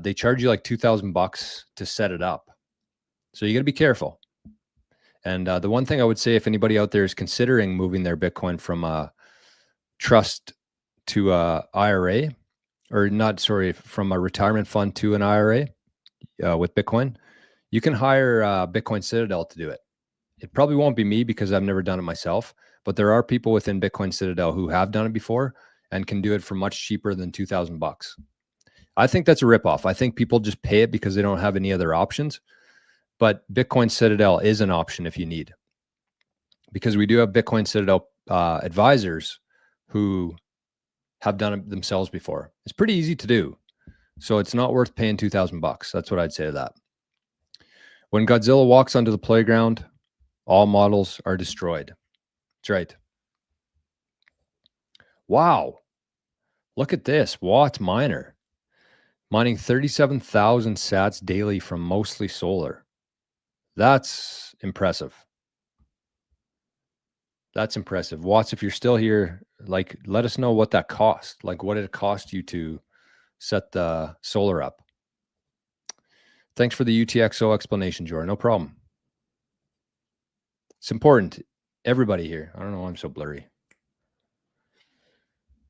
they charge you like $2,000 to set it up. So you got to be careful. And the one thing I would say, if anybody out there is considering moving their Bitcoin from a trust to a IRA, from a retirement fund to an IRA with Bitcoin, you can hire Bitcoin Citadel to do it. It probably won't be me because I've never done it myself, but there are people within Bitcoin Citadel who have done it before and can do it for much cheaper than $2,000. I think that's a ripoff. I think people just pay it because they don't have any other options. But Bitcoin Citadel is an option if you need, because we do have Bitcoin Citadel advisors who have done it themselves before. It's pretty easy to do. So it's not worth paying $2,000. That's what I'd say to that. When Godzilla walks onto the playground, all models are destroyed. That's right. Wow. Look at this. Watts Miner mining 37,000 sats daily from mostly solar. That's impressive. That's impressive. Watts, if you're still here, like, let us know what that cost. Like, what did it cost you to set the solar up? Thanks for the UTXO explanation, Jordan. No problem. It's important. Everybody here. I don't know why I'm so blurry.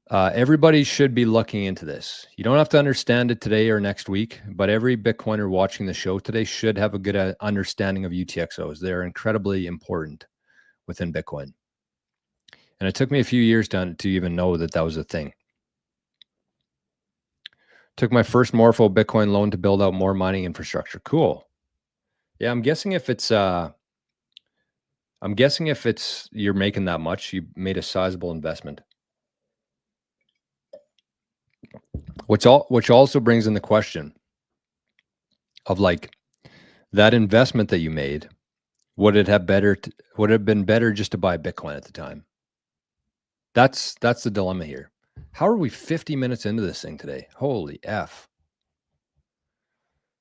Everybody should be looking into this. You don't have to understand it today or next week, but every Bitcoiner watching the show today should have a good understanding of UTXOs. They're incredibly important within Bitcoin. And it took me a few years to even know that was a thing. Took my first Morpho Bitcoin loan to build out more mining infrastructure. Cool. Yeah, I'm guessing if it's you're making that much, you made a sizable investment. Which also brings in the question of like that investment that you made, would it have been better just to buy Bitcoin at the time? That's the dilemma here. How are we 50 minutes into this thing today? Holy F.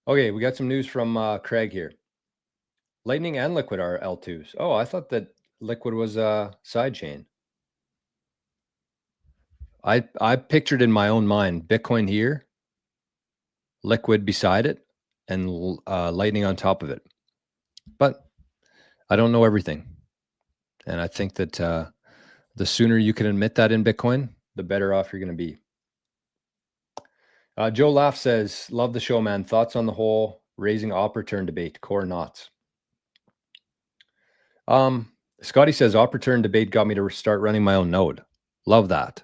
Okay, we got some news from Craig here. Lightning and Liquid are L2s. Oh, I thought that Liquid was a sidechain. I pictured in my own mind Bitcoin here, Liquid beside it, and Lightning on top of it. But I don't know everything. And I think that the sooner you can admit that in Bitcoin, the better off you're going to be. Joe Laugh says, love the show, man. Thoughts on the whole raising op return debate, core knots? Scotty says, op return debate got me to start running my own node. Love that.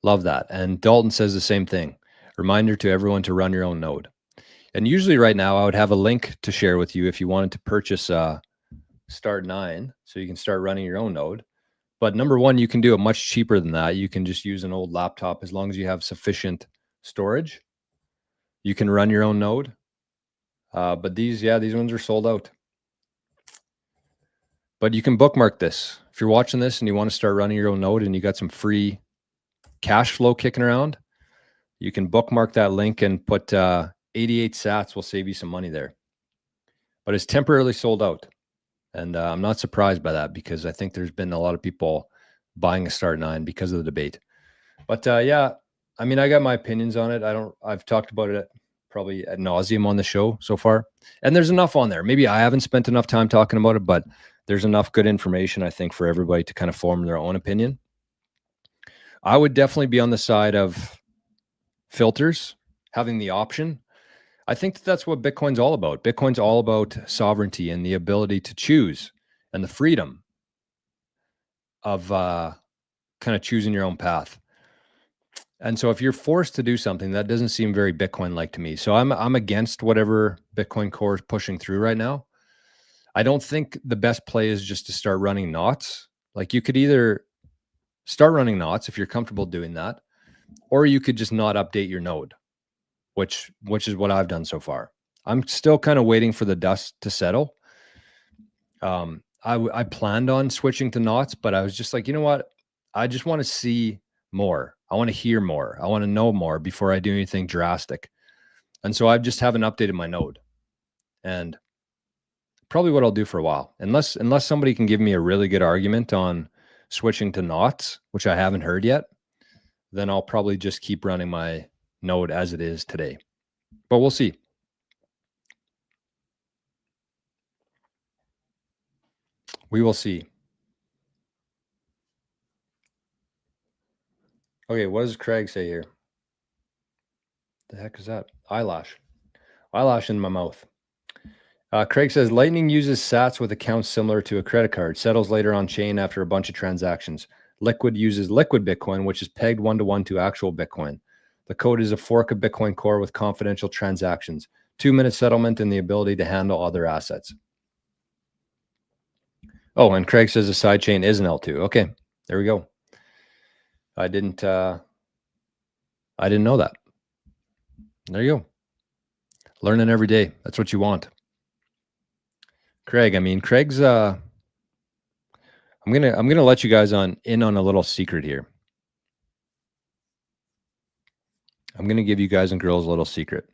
Love that. And Dalton says the same thing. Reminder to everyone to run your own node. And usually right now, I would have a link to share with you if you wanted to purchase Start 9 so you can start running your own node. But number one, you can do it much cheaper than that. You can just use an old laptop as long as you have sufficient storage. You can run your own node. But these ones are sold out. But you can bookmark this. If you're watching this and you want to start running your own node and you got some free cash flow kicking around, you can bookmark that link and put 88 sats will save you some money there. But it's temporarily sold out. And I'm not surprised by that because I think there's been a lot of people buying a Start 9 because of the debate. But yeah, I mean, I got my opinions on it. I've talked about it probably ad nauseum on the show so far. And there's enough on there. Maybe I haven't spent enough time talking about it, but there's enough good information, I think, for everybody to kind of form their own opinion. I would definitely be on the side of filters, having the option. I think that's what Bitcoin's all about. Bitcoin's all about sovereignty and the ability to choose and the freedom of kind of choosing your own path. And so if you're forced to do something, that doesn't seem very Bitcoin-like to me. So I'm against whatever Bitcoin Core is pushing through right now. I don't think the best play is just to start running knots. Like you could either start running knots if you're comfortable doing that, or you could just not update your node, which is what I've done so far. I'm still kind of waiting for the dust to settle. I planned on switching to knots, but I was just like, you know what? I just want to see more. I want to hear more. I want to know more before I do anything drastic. And so I just haven't updated my node. And probably what I'll do for a while, unless somebody can give me a really good argument on switching to knots, which I haven't heard yet, then I'll probably just keep running my node as it is today. But we'll see. We will see. Okay, what does Craig say here? The heck is that? Eyelash in my mouth. Craig says, Lightning uses sats with accounts similar to a credit card, settles later on chain after a bunch of transactions. Liquid uses Liquid Bitcoin, which is pegged 1-to-1 to actual Bitcoin. The code is a fork of Bitcoin Core with confidential transactions, 2-minute settlement, and the ability to handle other assets. Oh, and Craig says a sidechain is an L2. Okay, there we go. I didn't know that. There you go. Learning every day. That's what you want. Craig, I mean, Craig's I'm gonna let you guys in on a little secret here. I'm gonna give you guys and girls a little secret.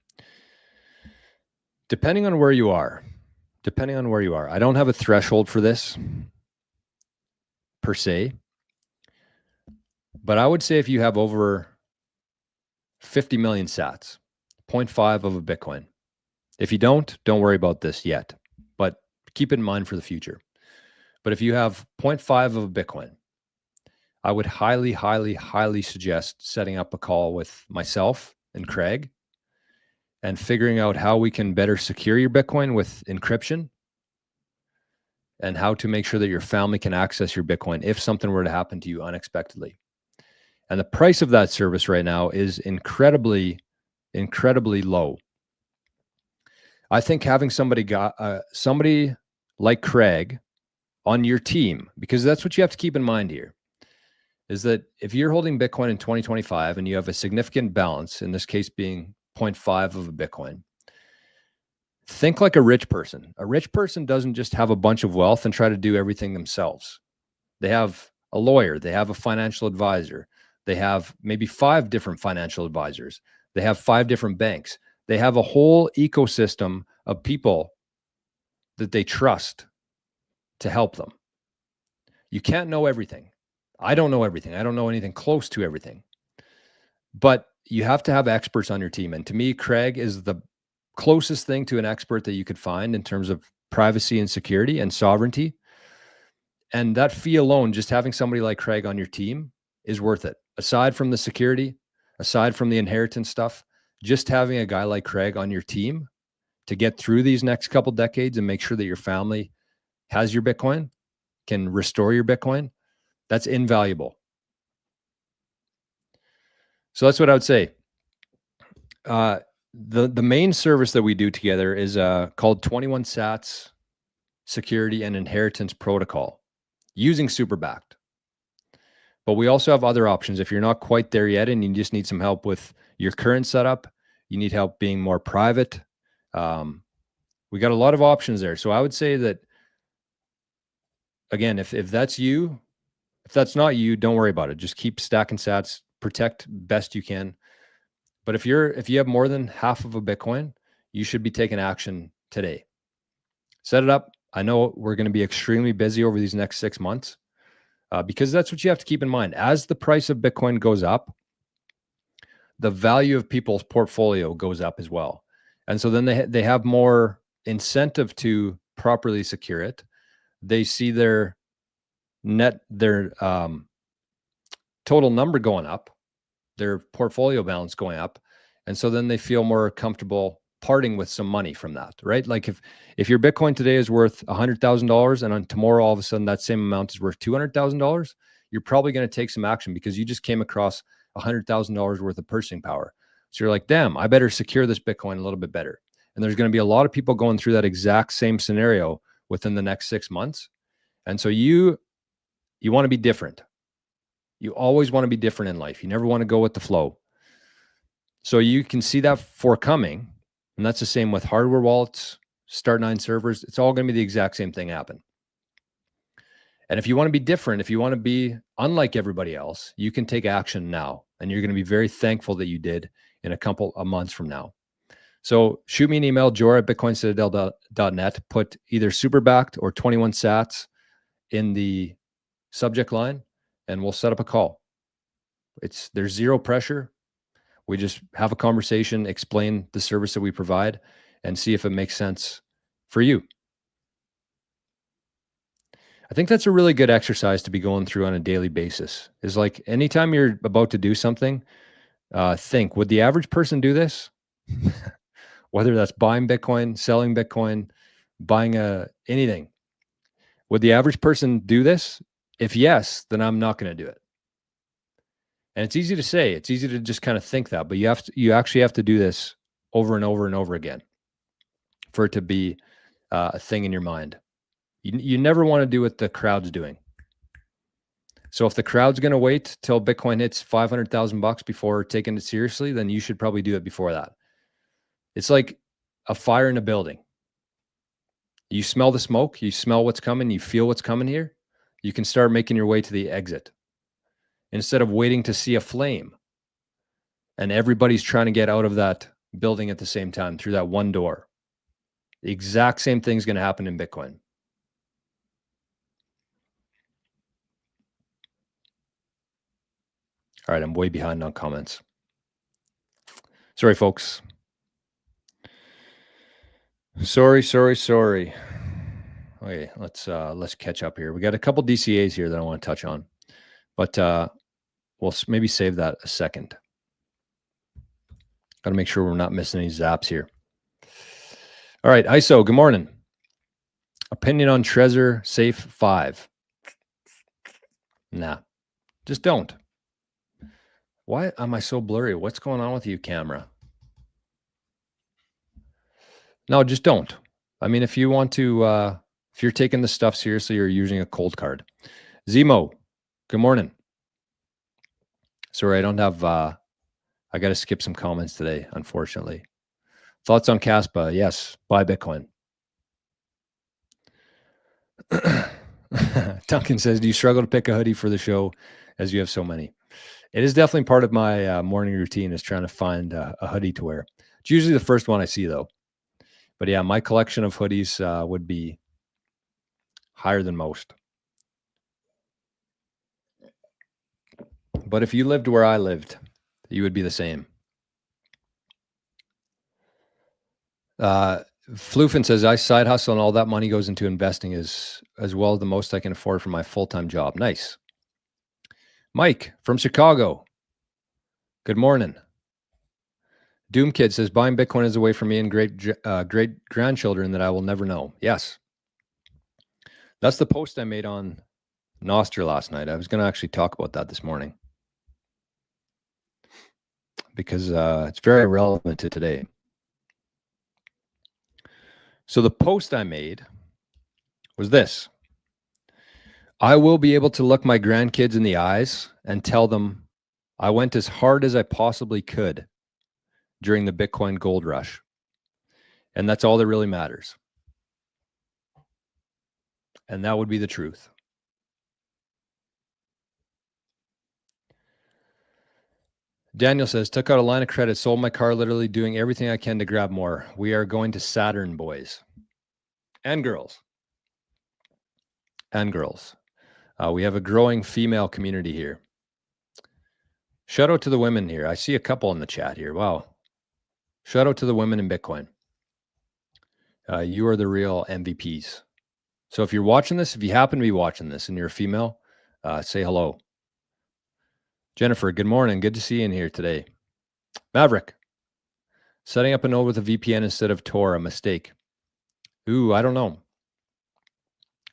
Depending on where you are, I don't have a threshold for this per se, but I would say if you have over 50 million sats, 0.5 of a Bitcoin. If you don't worry about this yet, but keep it in mind for the future. But if you have 0.5 of a Bitcoin, I would highly, highly, highly suggest setting up a call with myself and Craig and figuring out how we can better secure your Bitcoin with encryption and how to make sure that your family can access your Bitcoin if something were to happen to you unexpectedly. And the price of that service right now is incredibly, incredibly low. I think having somebody like Craig on your team, because that's what you have to keep in mind here, is that if you're holding Bitcoin in 2025 and you have a significant balance, in this case being 0.5 of a Bitcoin, Think like a rich person. A rich person doesn't just have a bunch of wealth and try to do everything themselves. They have a lawyer, they have a financial advisor, they have maybe 5 different financial advisors, they have 5 different banks. They have a whole ecosystem of people that they trust to help them. You can't know everything. I don't know everything. I don't know anything close to everything. But you have to have experts on your team. And to me, Craig is the closest thing to an expert that you could find in terms of privacy and security and sovereignty. And that fee alone, just having somebody like Craig on your team is worth it. Aside from the security, aside from the inheritance stuff, just having a guy like Craig on your team to get through these next couple decades and make sure that your family has your Bitcoin, can restore your Bitcoin, that's invaluable. So that's what I would say. The main service that we do together is called 21 Sats Security and Inheritance Protocol using Superbacked. But we also have other options. If you're not quite there yet and you just need some help with your current setup, you need help being more private. We got a lot of options there. So I would say that, again, if that's you, if that's not you, don't worry about it. Just keep stacking sats, protect best you can. But if you have more than half of a Bitcoin, you should be taking action today. Set it up. I know we're going to be extremely busy over these next 6 months because that's what you have to keep in mind. As the price of Bitcoin goes up, the value of people's portfolio goes up as well. And so then they have more incentive to properly secure it. They see their total number going up, their portfolio balance going up. And so then they feel more comfortable parting with some money from that, right? Like if your Bitcoin today is worth $100,000 and on tomorrow, all of a sudden that same amount is worth $200,000, you're probably going to take some action because you just came across $100,000 worth of purchasing power. So you're like, damn, I better secure this Bitcoin a little bit better. And there's going to be a lot of people going through that exact same scenario within the next 6 months. And so you want to be different. You always want to be different in life. You never want to go with the flow. So you can see that forecoming. And that's the same with hardware wallets, Start9 servers. It's all going to be the exact same thing happen. And if you want to be different, if you want to be unlike everybody else, you can take action now. And you're going to be very thankful that you did in a couple of months from now. So shoot me an email, jor@bitcoincitadel.net. Put either Superbacked or 21 Sats in the subject line, and we'll set up a call. There's zero pressure. We just have a conversation, explain the service that we provide, and see if it makes sense for you. I think that's a really good exercise to be going through on a daily basis. Is like anytime you're about to do something, think, would the average person do this? Whether that's buying Bitcoin, selling Bitcoin, buying anything. Would the average person do this? If yes, then I'm not going to do it. And it's easy to say, it's easy to just kind of think that, but you actually have to do this over and over and over again for it to be a thing in your mind. You never want to do what the crowd's doing. So if the crowd's going to wait till Bitcoin hits $500,000 before taking it seriously, then you should probably do it before that. It's like a fire in a building. You smell the smoke, you smell what's coming, you feel what's coming here. You can start making your way to the exit instead of waiting to see a flame. And everybody's trying to get out of that building at the same time through that one door. The exact same thing is going to happen in Bitcoin. All right, I'm way behind on comments. Sorry, folks. Sorry. Okay, let's catch up here. We got a couple DCAs here that I want to touch on, but we'll maybe save that a second. Got to make sure we're not missing any zaps here. All right, ISO, good morning. Opinion on Trezor Safe 5. Nah, just don't. Why am I so blurry? What's going on with you, camera? No, just don't. I mean, if you want to, if you're taking this stuff seriously, you're using a cold card. Zemo, good morning. Sorry, I don't have, I got to skip some comments today, unfortunately. Thoughts on Caspa? Yes, buy Bitcoin. Duncan says, do you struggle to pick a hoodie for the show as you have so many? It is definitely part of my morning routine is trying to find a hoodie to wear. It's usually the first one I see though. But yeah, my collection of hoodies would be higher than most. But if you lived where I lived, you would be the same. Floofin says, I side hustle and all that money goes into investing as well as the most I can afford for my full-time job. Nice. Mike from Chicago. Good morning. Doom Kid says, buying Bitcoin is a way for me and great grandchildren that I will never know. Yes. That's the post I made on Nostr last night. I was going to actually talk about that this morning because it's very relevant to today. So the post I made was this. I will be able to look my grandkids in the eyes and tell them I went as hard as I possibly could during the Bitcoin gold rush. And that's all that really matters. And that would be the truth. Daniel says, took out a line of credit, sold my car, literally doing everything I can to grab more. We are going to Saturn, boys and girls. And girls. We have a growing female community here. Shout out to the women here. I see a couple in the chat here. Wow. Shout out to the women in Bitcoin. You are the real MVPs. So if you're watching this, if you happen to be watching this and you're a female, say hello. Jennifer, good morning. Good to see you in here today. Maverick, setting up a node with a VPN instead of Tor, a mistake. Ooh, I don't know.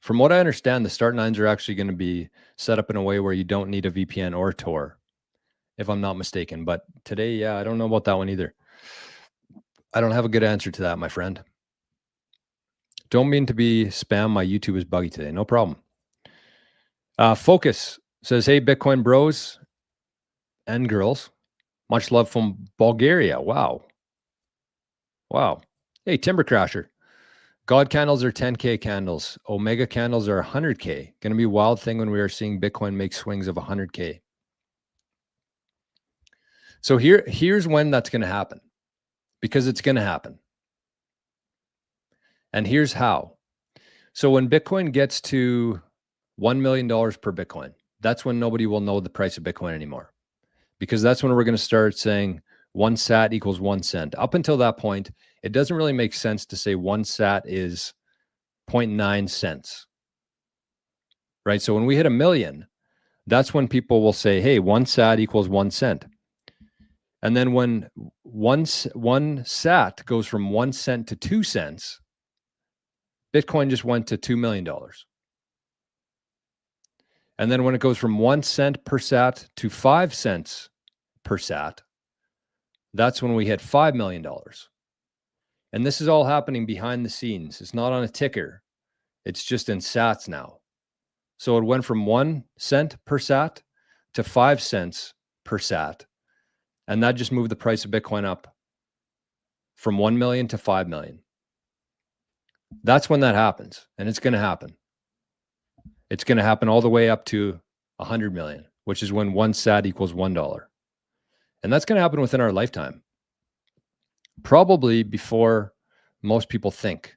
From what I understand, the start nines are actually going to be set up in a way where you don't need a VPN or Tor, if I'm not mistaken. But today, yeah, I don't know about that one either. I don't have a good answer to that, my friend. Don't mean to be spam. My YouTube is buggy today. No problem. Focus says, hey, Bitcoin bros and girls. Much love from Bulgaria. Wow. Wow. Hey, Timber Crasher. God candles are 10K candles. Omega candles are 100K. Going to be a wild thing when we are seeing Bitcoin make swings of 100K. So here's when that's going to happen, because it's going to happen. And here's how. So when Bitcoin gets to $1 million per Bitcoin, that's when nobody will know the price of Bitcoin anymore, because that's when we're going to start saying 1 sat equals 1 cent. Up until that point, it doesn't really make sense to say 1 sat is 0.9 cents, right? So when we hit 1 million, that's when people will say, hey, 1 sat equals 1 cent. And then when one sat goes from 1 cent to 2 cents, Bitcoin just went to $2 million. And then when it goes from 1 cent per sat to 5 cents per sat, that's when we hit $5 million. And this is all happening behind the scenes. It's not on a ticker. It's just in sats now. So it went from 1 cent per sat to 5 cents per sat. And that just moved the price of Bitcoin up from 1 million to 5 million. That's when that happens. And it's going to happen. It's going to happen all the way up to 100 million, which is when 1 sat equals $1. And that's going to happen within our lifetime. Probably before most people think.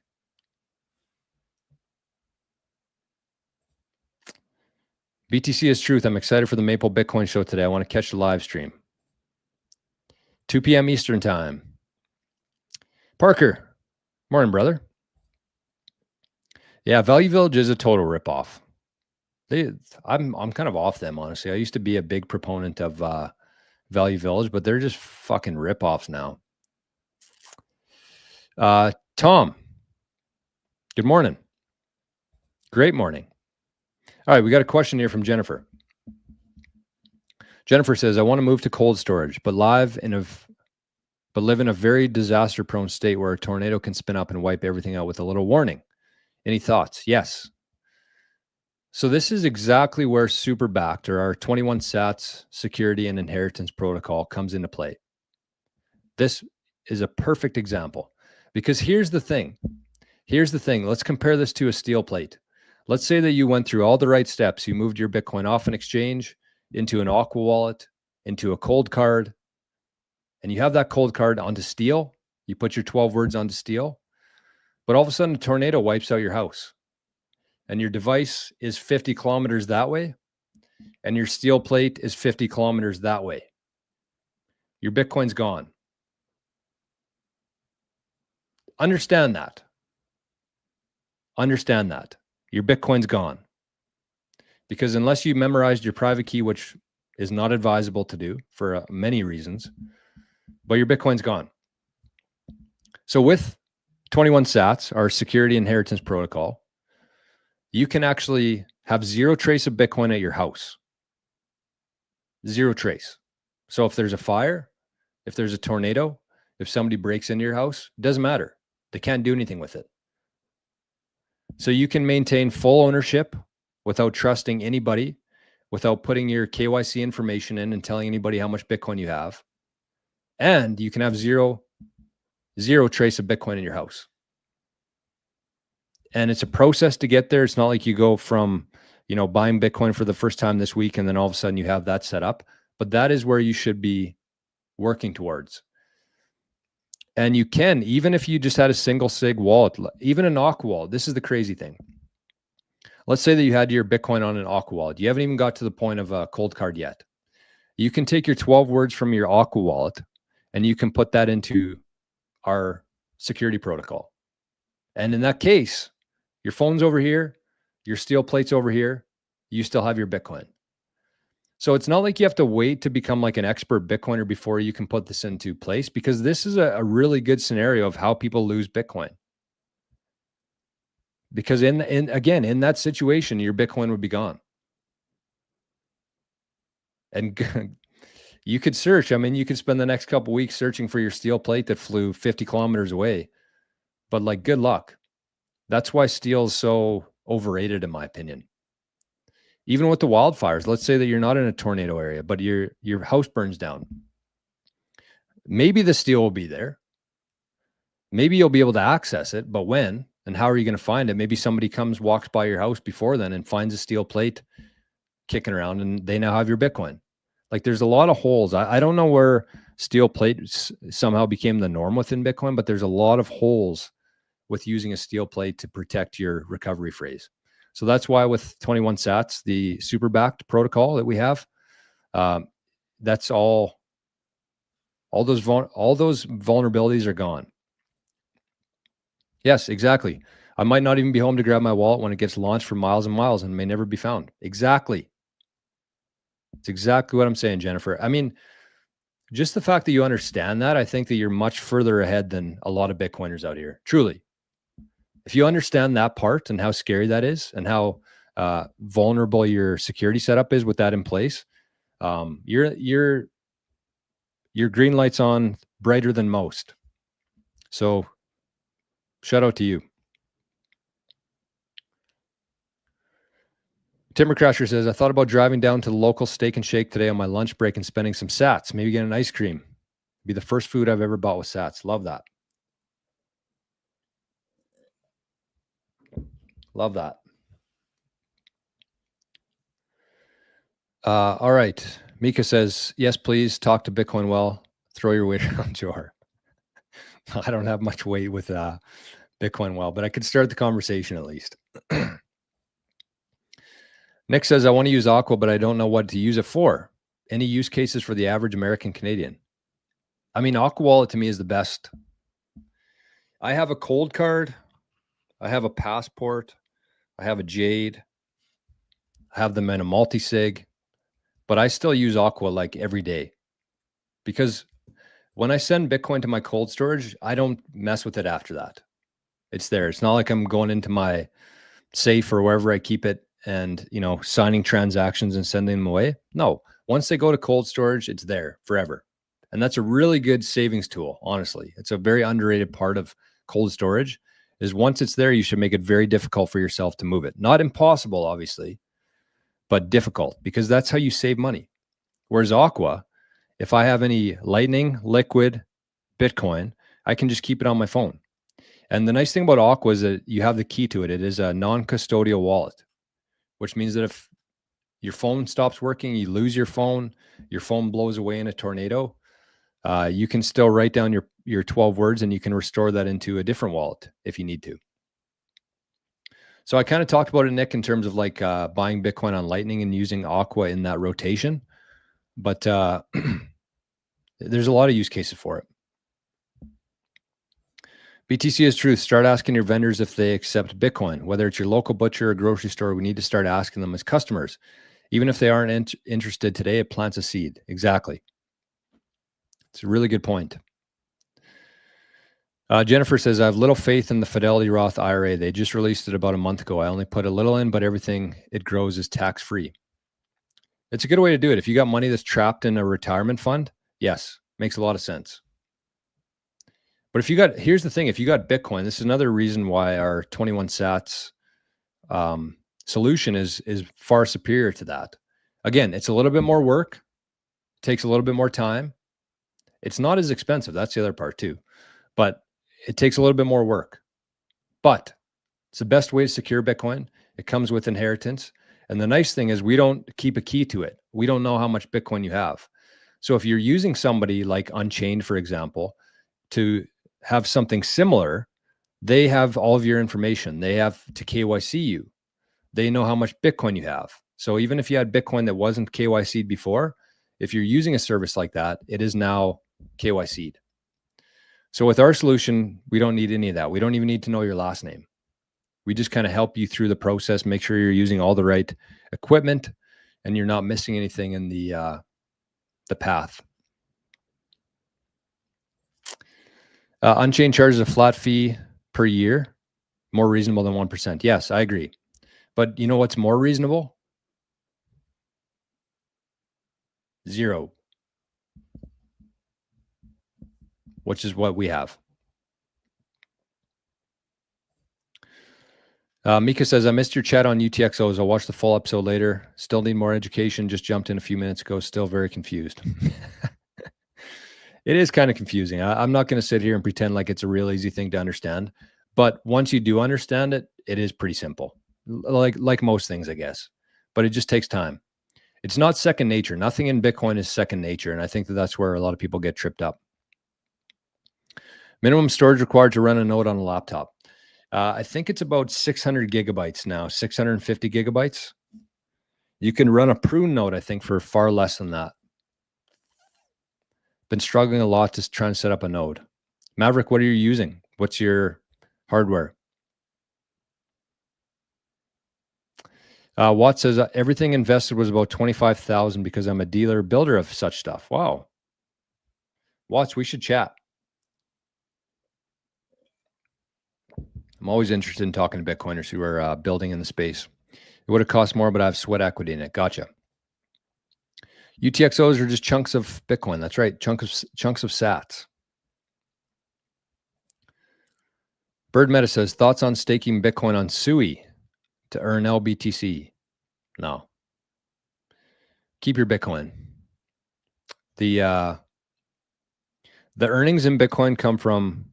BTC is truth. I'm excited for the Maple Bitcoin show today. I want to catch the live stream. 2 p.m. Eastern time. Parker, morning, brother. Yeah, Value Village is a total ripoff. I'm kind of off them, honestly. I used to be a big proponent of Value Village, but they're just fucking ripoffs now. Tom, good morning. Great morning. All right, we got a question here from Jennifer. Jennifer says, I want to move to cold storage, but live in a very disaster-prone state where a tornado can spin up and wipe everything out with a little warning. Any thoughts? Yes. So this is exactly where super backed, or our 21 sats security and inheritance protocol, comes into play. This is a perfect example, because here's the thing. Let's compare this to a steel plate. Let's say that you went through all the right steps. You moved your Bitcoin off an exchange into an Aqua wallet, into a cold card, and you have that cold card onto steel. You put your 12 words onto steel, but all of a sudden a tornado wipes out your house and your device is 50 kilometers that way and your steel plate is 50 kilometers that way. Your Bitcoin's gone. Understand that. Your Bitcoin's gone. Because unless you memorized your private key, which is not advisable to do for many reasons, but your Bitcoin's gone. So with 21 sats, our security inheritance protocol, you can actually have zero trace of Bitcoin at your house. Zero trace. So if there's a fire, if there's a tornado, if somebody breaks into your house, it doesn't matter. They can't do anything with it. So you can maintain full ownership without trusting anybody, without putting your KYC information in and telling anybody how much Bitcoin you have. And you can have zero trace of Bitcoin in your house. And it's a process to get there. It's not like you go from, buying Bitcoin for the first time this week and then all of a sudden you have that set up. But that is where you should be working towards. And you can, even if you just had a single sig wallet, even an Aqua wallet. This is the crazy thing. Let's say that you had your Bitcoin on an Aqua wallet. You haven't even got to the point of a cold card yet. You can take your 12 words from your Aqua wallet and you can put that into our security protocol. And in that case, your phone's over here, your steel plate's over here, you still have your Bitcoin. So it's not like you have to wait to become like an expert Bitcoiner before you can put this into place, because this is a really good scenario of how people lose Bitcoin. Because in that situation, your Bitcoin would be gone. And you could search. I mean, you could spend the next couple of weeks searching for your steel plate that flew 50 kilometers away. But like, good luck. That's why steel is so overrated, in my opinion. Even with the wildfires, let's say that you're not in a tornado area, but your house burns down. Maybe the steel will be there. Maybe you'll be able to access it, but when and how are you going to find it? Maybe somebody walks by your house before then and finds a steel plate kicking around and they now have your Bitcoin. Like, there's a lot of holes. I don't know where steel plate somehow became the norm within Bitcoin, but there's a lot of holes with using a steel plate to protect your recovery phrase. So that's why with 21 sats, the super backed protocol that we have, that's all those vulnerabilities are gone. Yes, exactly. I might not even be home to grab my wallet when it gets launched for miles and miles and may never be found. Exactly. It's exactly what I'm saying, Jennifer. I mean, just the fact that you understand that, I think that you're much further ahead than a lot of Bitcoiners out here. Truly. If you understand that part and how scary that is and how vulnerable your security setup is with that in place, your green light's on brighter than most. So shout out to you. Timber Crasher says, I thought about driving down to the local Steak and Shake today on my lunch break and spending some sats, maybe get an ice cream. Be the first food I've ever bought with sats. Love that. Love that. All right. Mika says, yes, please talk to Bitcoin well. Throw your weight around jar. I don't have much weight with Bitcoin well, but I could start the conversation at least. Nick says, I want to use Aqua, but I don't know what to use it for. Any use cases for the average American Canadian? I mean, Aqua Wallet to me is the best. I have a cold card. I have a passport. I have a Jade. I have them in a multi-sig, but I still use Aqua like every day, because when I send Bitcoin to my cold storage, I don't mess with it after that. It's there. It's not like I'm going into my safe or wherever I keep it and, signing transactions and sending them away. No, once they go to cold storage, it's there forever. And that's a really good savings tool. Honestly, it's a very underrated part of cold storage. Is once it's there, you should make it very difficult for yourself to move it. Not impossible, obviously, but difficult, because that's how you save money. Whereas Aqua, if I have any Lightning, Liquid, Bitcoin, I can just keep it on my phone. And the nice thing about Aqua is that you have the key to it. It is a non-custodial wallet, which means that if your phone stops working, you lose your phone blows away in a tornado, you can still write down your 12 words and you can restore that into a different wallet if you need to. So I kind of talked about it, Nick, in terms of like buying Bitcoin on Lightning and using Aqua in that rotation. But there's a lot of use cases for it. BTC is truth. Start asking your vendors if they accept Bitcoin. Whether it's your local butcher or grocery store, we need to start asking them as customers. Even if they aren't interested today, it plants a seed. Exactly. It's a really good point. Jennifer says, I have little faith in the Fidelity Roth IRA. They just released it about a month ago. I only put a little in, but everything it grows is tax-free. It's a good way to do it. If you got money that's trapped in a retirement fund, yes, makes a lot of sense. But here's the thing, if you got Bitcoin, this is another reason why our 21 sats solution is far superior to that. Again, it's a little bit more work, takes a little bit more time. It's not as expensive. That's the other part too. But it takes a little bit more work. But it's the best way to secure Bitcoin. It comes with inheritance. And the nice thing is we don't keep a key to it. We don't know how much Bitcoin you have. So if you're using somebody like Unchained, for example, to have something similar, they have all of your information. They have to KYC you. They know how much Bitcoin you have. So even if you had Bitcoin that wasn't KYC'd before, if you're using a service like that, it is now KYC'd. So with our solution, we don't need any of that. We don't even need to know your last name. We just kind of help you through the process, make sure you're using all the right equipment and you're not missing anything in the path. Unchained charges a flat fee per year, more reasonable than 1%. Yes, I agree. But you know what's more reasonable? 0, which is what we have. Mika says, I missed your chat on UTXOs. I'll watch the full episode later. Still need more education. Just jumped in a few minutes ago. Still very confused. It is kind of confusing. I'm not going to sit here and pretend like it's a real easy thing to understand. But once you do understand it, it is pretty simple. Like most things, I guess. But it just takes time. It's not second nature. Nothing in Bitcoin is second nature. And I think that that's where a lot of people get tripped up. Minimum storage required to run a node on a laptop. I think it's about 600 gigabytes now, 650 gigabytes. You can run a prune node, I think, for far less than that. Been struggling a lot to try and set up a node. Maverick, what are you using? What's your hardware? Watt says, everything invested was about 25,000 because I'm a dealer builder of such stuff. Wow. Watts, we should chat. I'm always interested in talking to Bitcoiners who are building in the space. It would have cost more, but I have sweat equity in it. Gotcha. UTXOs are just chunks of Bitcoin. That's right. Chunks of sats. Bird Meta says, thoughts on staking Bitcoin on Sui to earn LBTC? No. Keep your Bitcoin. The earnings in Bitcoin come from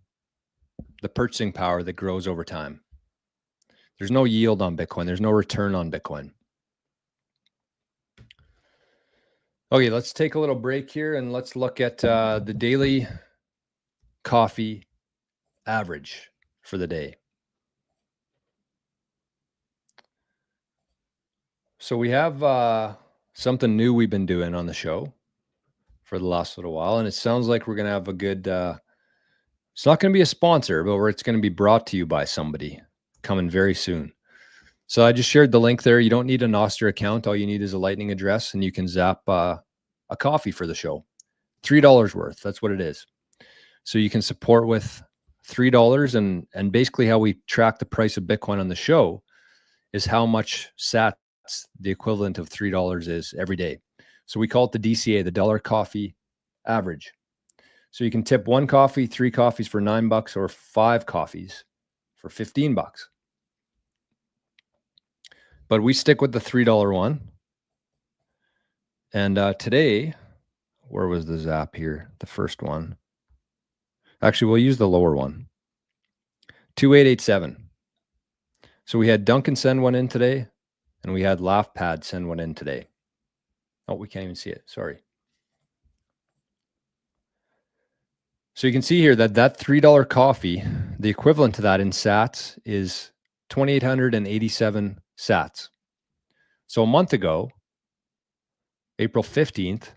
the purchasing power that grows over time. There's no yield on Bitcoin. There's no return on Bitcoin. Okay, let's take a little break here and let's look at the daily coffee average for the day. So we have something new we've been doing on the show for the last little while, and it sounds like we're going to have a good, it's not going to be a sponsor, but it's going to be brought to you by somebody coming very soon. So I just shared the link there. You don't need an Oster account. All you need is a Lightning address, and you can zap a coffee for the show. $3 worth. That's what it is. So you can support with $3, and basically how we track the price of Bitcoin on the show is how much sats the equivalent of $3 is every day. So we call it the DCA, the dollar coffee average. So you can tip 1 coffee, 3 coffees for $9, or 5 coffees for $15. But we stick with the $3 one. And today, where was the zap here? The first one. Actually, we'll use the lower one. 2887. So we had Duncan send one in today, and we had LaughPad send one in today. Oh, we can't even see it. Sorry. So you can see here that $3 coffee, the equivalent to that in sats is 2,887 sats. So a month ago, April 15th,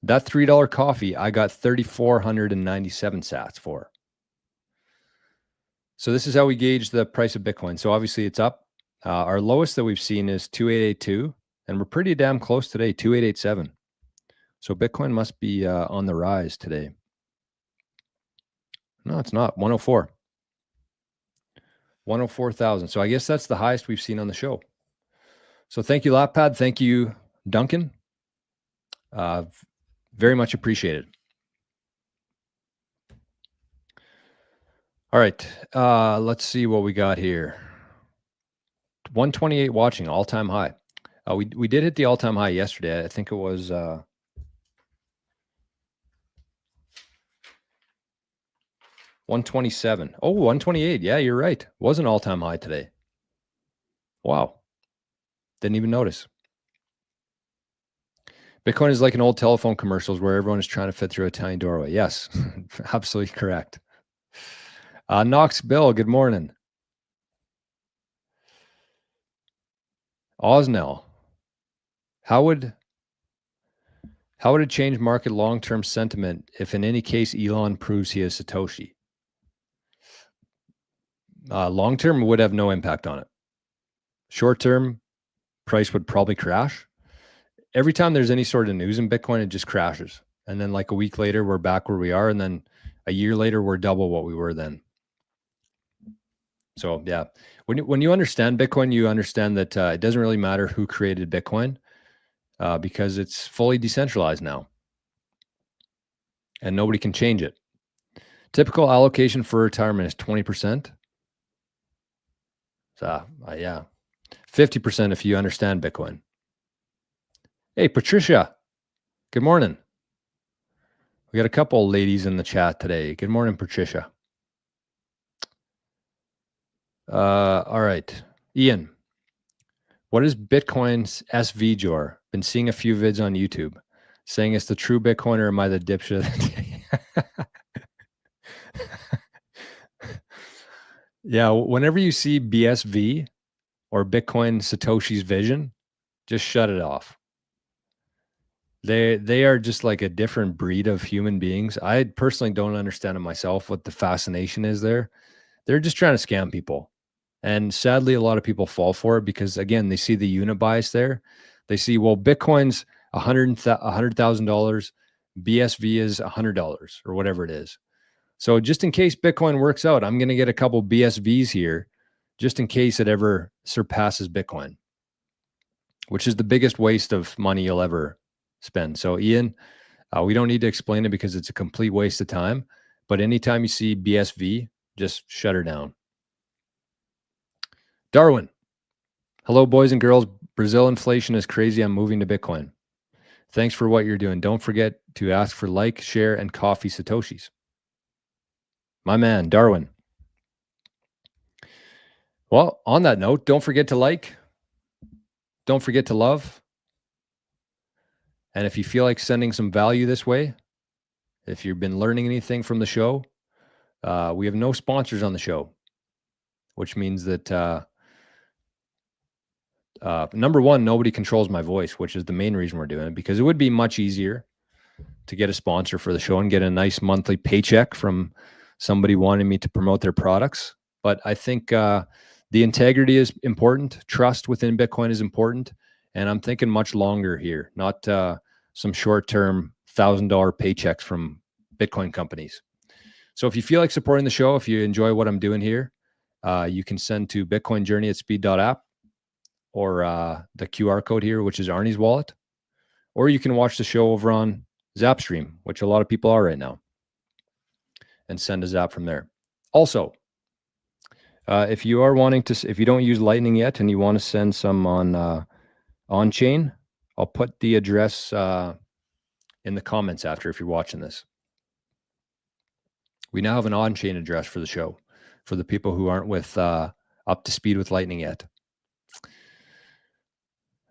that $3 coffee, I got 3,497 sats for. So this is how we gauge the price of Bitcoin. So obviously it's up. Our lowest that we've seen is 2,882, and we're pretty damn close today, 2,887. So Bitcoin must be on the rise today. No, it's not. 104. 104,000. So I guess that's the highest we've seen on the show. So thank you, LaughPad. Thank you, Duncan. Very much appreciated. All right. Let's see what we got here. 128 watching, all-time high. We did hit the all-time high yesterday. I think it was 127. Oh, 128. Yeah, you're right. Was an all-time high today. Wow. Didn't even notice. Bitcoin is like an old telephone commercials where everyone is trying to fit through a tiny doorway. Yes, absolutely correct. Knox Bill, good morning. Osnell, how would it change market long-term sentiment if in any case Elon proves he is Satoshi? Long-term would have no impact on it. Short-term, price would probably crash. Every time there's any sort of news in Bitcoin, it just crashes. And then like a week later, we're back where we are. And then a year later, we're double what we were then. So yeah, when you understand Bitcoin, you understand that it doesn't really matter who created Bitcoin because it's fully decentralized now and nobody can change it. Typical allocation for retirement is 20%. So yeah, 50% if you understand Bitcoin. Hey, Patricia, good morning. We got a couple ladies in the chat today. Good morning, Patricia. All right. Ian, what is Bitcoin's SV jar? Been seeing a few vids on YouTube saying it's the true Bitcoin, or am I the dipshit of the day? Yeah, whenever you see BSV or Bitcoin Satoshi's vision, just shut it off. They are just like a different breed of human beings. I personally don't understand it myself what the fascination is there. They're just trying to scam people. And sadly, a lot of people fall for it because, again, they see the unit bias there. They see, well, Bitcoin's $100,000, BSV is $100 or whatever it is. So just in case Bitcoin works out, I'm going to get a couple BSVs here just in case it ever surpasses Bitcoin, which is the biggest waste of money you'll ever spend. So Ian, we don't need to explain it because it's a complete waste of time. But anytime you see BSV, just shut her down. Darwin, hello, boys and girls. Brazil inflation is crazy. I'm moving to Bitcoin. Thanks for what you're doing. Don't forget to ask for like, share, and coffee Satoshis. My man, Darwin. Well, on that note, don't forget to like. Don't forget to love. And if you feel like sending some value this way, if you've been learning anything from the show, we have no sponsors on the show, which means that number one, nobody controls my voice, which is the main reason we're doing it, because it would be much easier to get a sponsor for the show and get a nice monthly paycheck from somebody wanting me to promote their products. But I think the integrity is important. Trust within Bitcoin is important. And I'm thinking much longer here, not some short-term $1,000 paychecks from Bitcoin companies. So if you feel like supporting the show, if you enjoy what I'm doing here, you can send to bitcoinjourney@speed.app or the QR code here, which is Arnie's wallet, or you can watch the show over on Zapstream, which a lot of people are right now, and send a Zap from there. Also, if you are wanting to, if you don't use Lightning yet and you want to send some on chain, I'll put the address in the comments after if you're watching this. We now have an on-chain address for the show, for the people who aren't with up to speed with Lightning yet.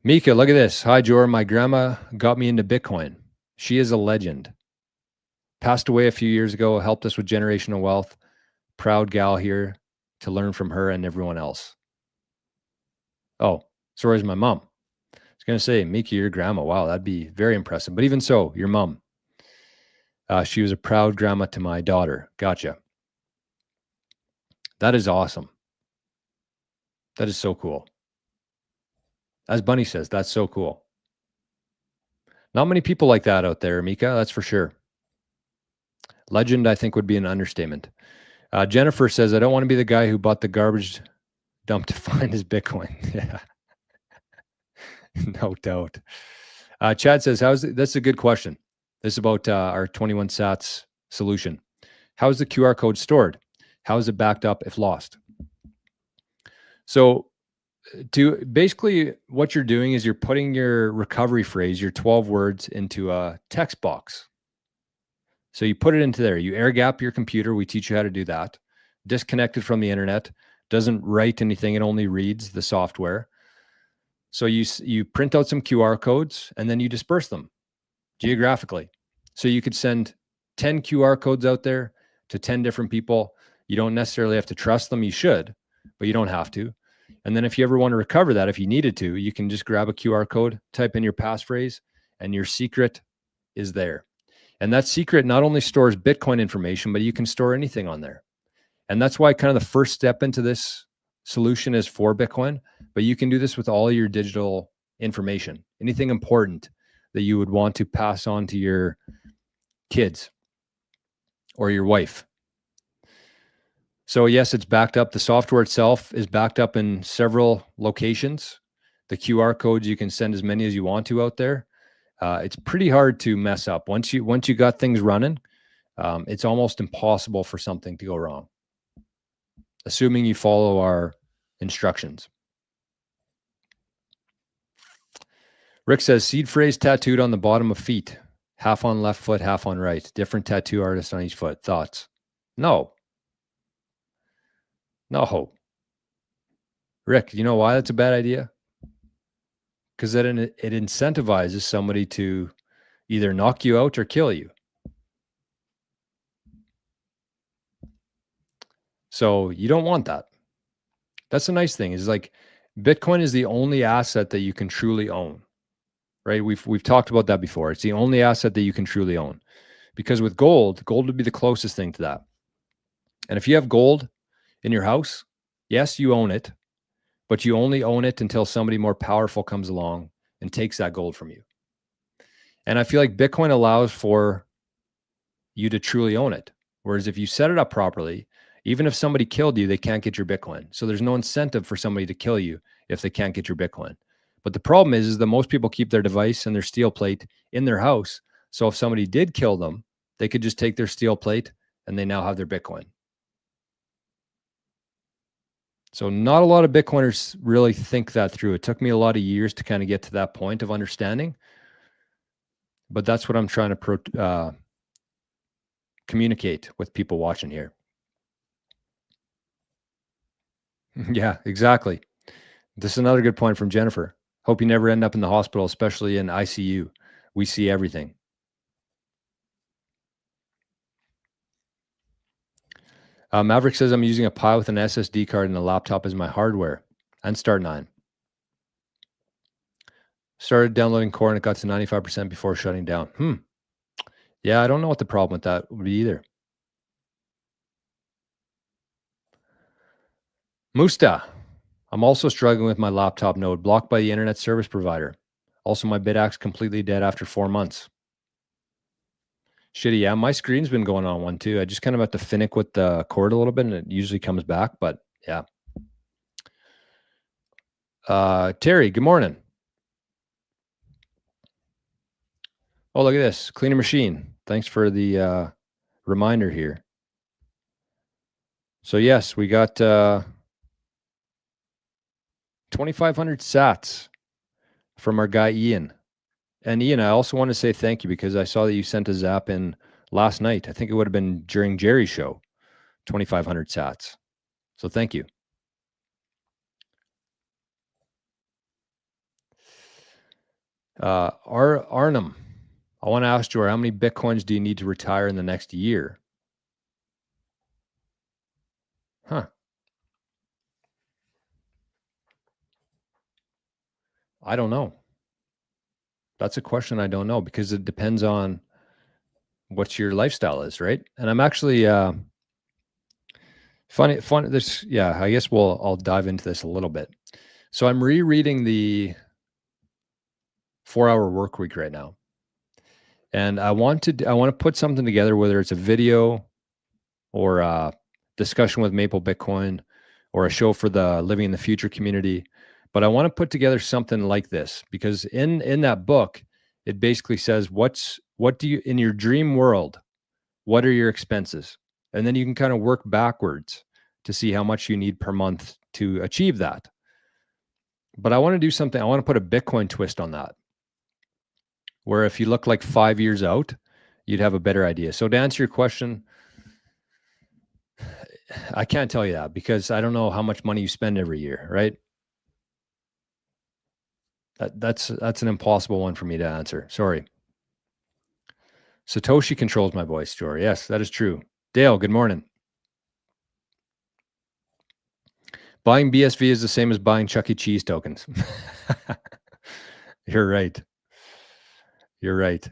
Mika, look at this. Hi, Jor. My grandma got me into Bitcoin. She is a legend. Passed away a few years ago, helped us with generational wealth. Proud gal here to learn from her and everyone else. Oh, so where's my mom? I was going to say, Mika, your grandma. Wow, that'd be very impressive. But even so, your mom. She was a proud grandma to my daughter. Gotcha. That is awesome. That is so cool. As Bunny says, that's so cool. Not many people like that out there, Mika, that's for sure. Legend, I think, would be an understatement. Jennifer says, I don't want to be the guy who bought the garbage dump to find his Bitcoin. Yeah. No doubt. Chad says, that's a good question. This is about our 21 sats solution. How is the QR code stored? How is it backed up if lost? So basically what you're doing is you're putting your recovery phrase, your 12 words, into a text box. So you put it into there. You air gap your computer. We teach you how to do that. Disconnected from the internet. Doesn't write anything. It only reads the software. So you print out some QR codes and then you disperse them geographically. So you could send 10 QR codes out there to 10 different people. You don't necessarily have to trust them. You should, but you don't have to. And then if you ever want to recover that, if you needed to, you can just grab a QR code, type in your passphrase, and your secret is there. And that secret not only stores Bitcoin information, but you can store anything on there. And that's why kind of the first step into this solution is for Bitcoin, but you can do this with all your digital information, anything important that you would want to pass on to your kids or your wife. So yes, it's backed up. The software itself is backed up in several locations. The QR codes, you can send as many as you want to out there. It's pretty hard to mess up. Once you got things running, it's almost impossible for something to go wrong, assuming you follow our instructions. Rick says, seed phrase tattooed on the bottom of feet, half on left foot, half on right. Different tattoo artist on each foot. Thoughts? No. Rick, you know why that's a bad idea? Because then it incentivizes somebody to either knock you out or kill you. So you don't want that. That's the nice thing is like Bitcoin is the only asset that you can truly own, right? We've talked about that before. It's the only asset that you can truly own, because with gold would be the closest thing to that. And if you have gold in your house, yes, you own it, but you only own it until somebody more powerful comes along and takes that gold from you. And I feel like Bitcoin allows for you to truly own it. Whereas if you set it up properly, even if somebody killed you, they can't get your Bitcoin. So there's no incentive for somebody to kill you if they can't get your Bitcoin. But the problem is that most people keep their device and their steel plate in their house. So if somebody did kill them, they could just take their steel plate and they now have their Bitcoin. So not a lot of Bitcoiners really think that through. It took me a lot of years to kind of get to that point of understanding. But that's what I'm trying to communicate with people watching here. Yeah, exactly. This is another good point from Jennifer. Hope you never end up in the hospital, especially in ICU. We see everything. Maverick says, I'm using a Pi with an SSD card and a laptop as my hardware. And Start9. Started downloading Core and it got to 95% before shutting down. Yeah, I don't know what the problem with that would be either. Musta. I'm also struggling with my laptop node, blocked by the internet service provider. Also, my BitAxe completely dead after 4 months. Shitty. Yeah, my screen's been going on one too. I just kind of have to finick with the cord a little bit and it usually comes back, but yeah. Terry, good morning. Oh, look at this. Cleaner machine. Thanks for the reminder here. So yes, we got 2,500 sats from our guy Ian. And Ian, I also want to say thank you because I saw that you sent a zap in last night. I think it would have been during Jerry's show, 2,500 sats. So thank you. Arnhem, I want to ask Jory, how many Bitcoins do you need to retire in the next year? Huh. I don't know. That's a question I don't know, because it depends on what your lifestyle is, right? And I'm actually funny. This, yeah. I guess I'll dive into this a little bit. So I'm rereading the 4-Hour Work Week right now, and I want to put something together, whether it's a video or a discussion with Maple Bitcoin or a show for the Living in the Future community. But I want to put together something like this, because in that book, it basically says what do you, in your dream world, what are your expenses? And then you can kind of work backwards to see how much you need per month to achieve that. But I want to do something. I want to put a Bitcoin twist on that, where if you look like 5 years out, you'd have a better idea. So to answer your question, I can't tell you that, because I don't know how much money you spend every year, right? That's an impossible one for me to answer. Sorry. Satoshi controls my voice, Jory. Yes, that is true. Dale, good morning. Buying BSV is the same as buying Chuck E. Cheese tokens. You're right. You're right.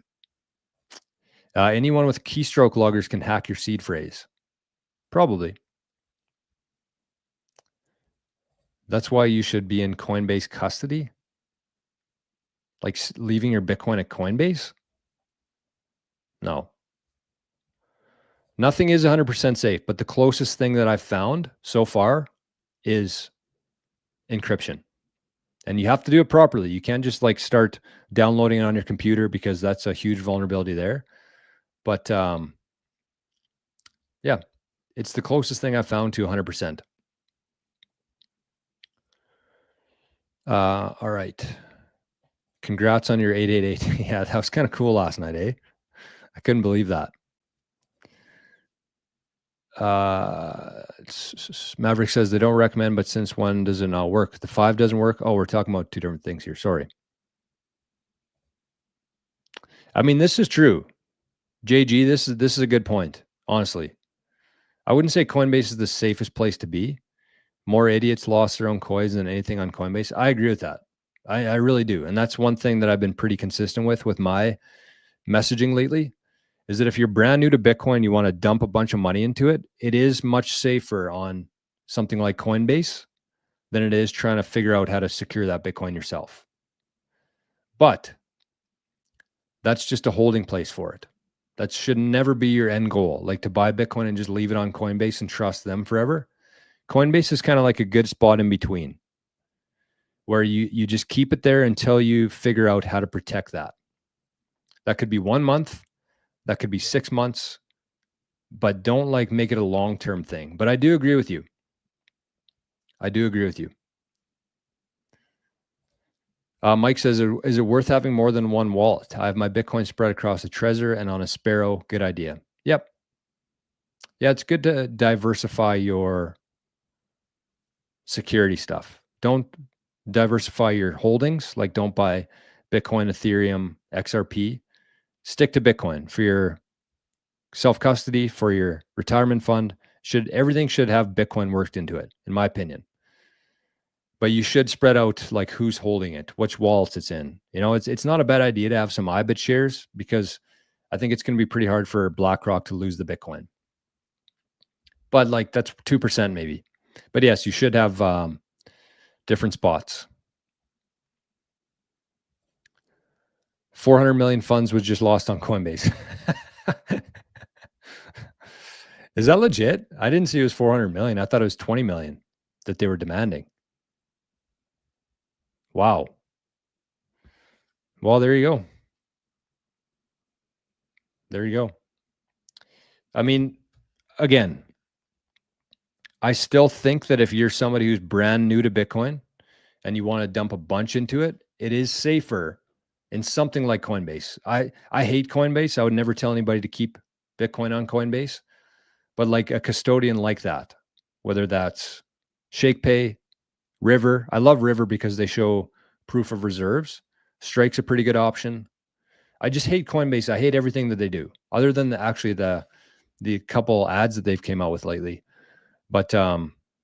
Anyone with keystroke loggers can hack your seed phrase. Probably. That's why you should be in Coinbase custody. Like leaving your Bitcoin at Coinbase? No. Nothing is 100% safe, but the closest thing that I've found so far is encryption. And you have to do it properly. You can't just like start downloading it on your computer, because that's a huge vulnerability there. But yeah, it's the closest thing I've found to 100%. All right. Congrats on your 888. Yeah, that was kind of cool last night, eh? I couldn't believe that. Maverick says they don't recommend, but since when does it not work? The 5 doesn't work. Oh, we're talking about two different things here. Sorry. I mean, this is true. JG, this is a good point. Honestly, I wouldn't say Coinbase is the safest place to be. More idiots lost their own coins than anything on Coinbase. I agree with that. I really do. And that's one thing that I've been pretty consistent with my messaging lately, is that if you're brand new to Bitcoin, you want to dump a bunch of money into it, it is much safer on something like Coinbase than it is trying to figure out how to secure that Bitcoin yourself. But that's just a holding place for it. That should never be your end goal, like to buy Bitcoin and just leave it on Coinbase and trust them forever. Coinbase is kind of like a good spot in between, where you just keep it there until you figure out how to protect that. That could be 1 month, that could be 6 months, but don't like make it a long-term thing. But I do agree with you. Mike says, is it worth having more than one wallet? I have my Bitcoin spread across a Trezor and on a Sparrow. Good idea. Yep. Yeah, it's good to diversify your security stuff. Don't diversify your holdings. Like don't buy Bitcoin, Ethereum, XRP. Stick to Bitcoin for your self-custody, for your retirement fund. Everything should have Bitcoin worked into it, in my opinion. But you should spread out like who's holding it, which wallets it's in. You know, it's not a bad idea to have some IBIT shares, because I think it's going to be pretty hard for BlackRock to lose the Bitcoin. But like that's 2% maybe. But yes, you should have different spots. 400 million funds was just lost on Coinbase. Is that legit? I didn't see it was 400 million. I thought it was 20 million that they were demanding. Wow. Well, there you go. There you go. I mean, again, I still think that if you're somebody who's brand new to Bitcoin and you want to dump a bunch into it, it is safer in something like Coinbase. I hate Coinbase. I would never tell anybody to keep Bitcoin on Coinbase, but like a custodian like that, whether that's ShakePay, River. I love River because they show proof of reserves. Strike's a pretty good option. I just hate Coinbase. I hate everything that they do, other than the couple ads that they've came out with lately. But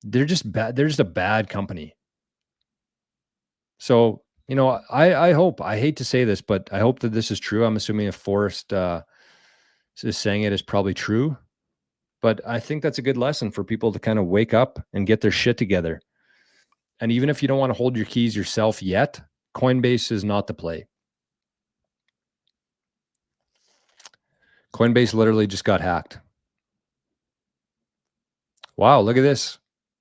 they're just bad. They're just a bad company. So, you know, I hope, I hate to say this, but I hope that this is true. I'm assuming if Forrest is saying it is probably true. But I think that's a good lesson for people to kind of wake up and get their shit together. And even if you don't want to hold your keys yourself yet, Coinbase is not the play. Coinbase literally just got hacked. Wow, look at this.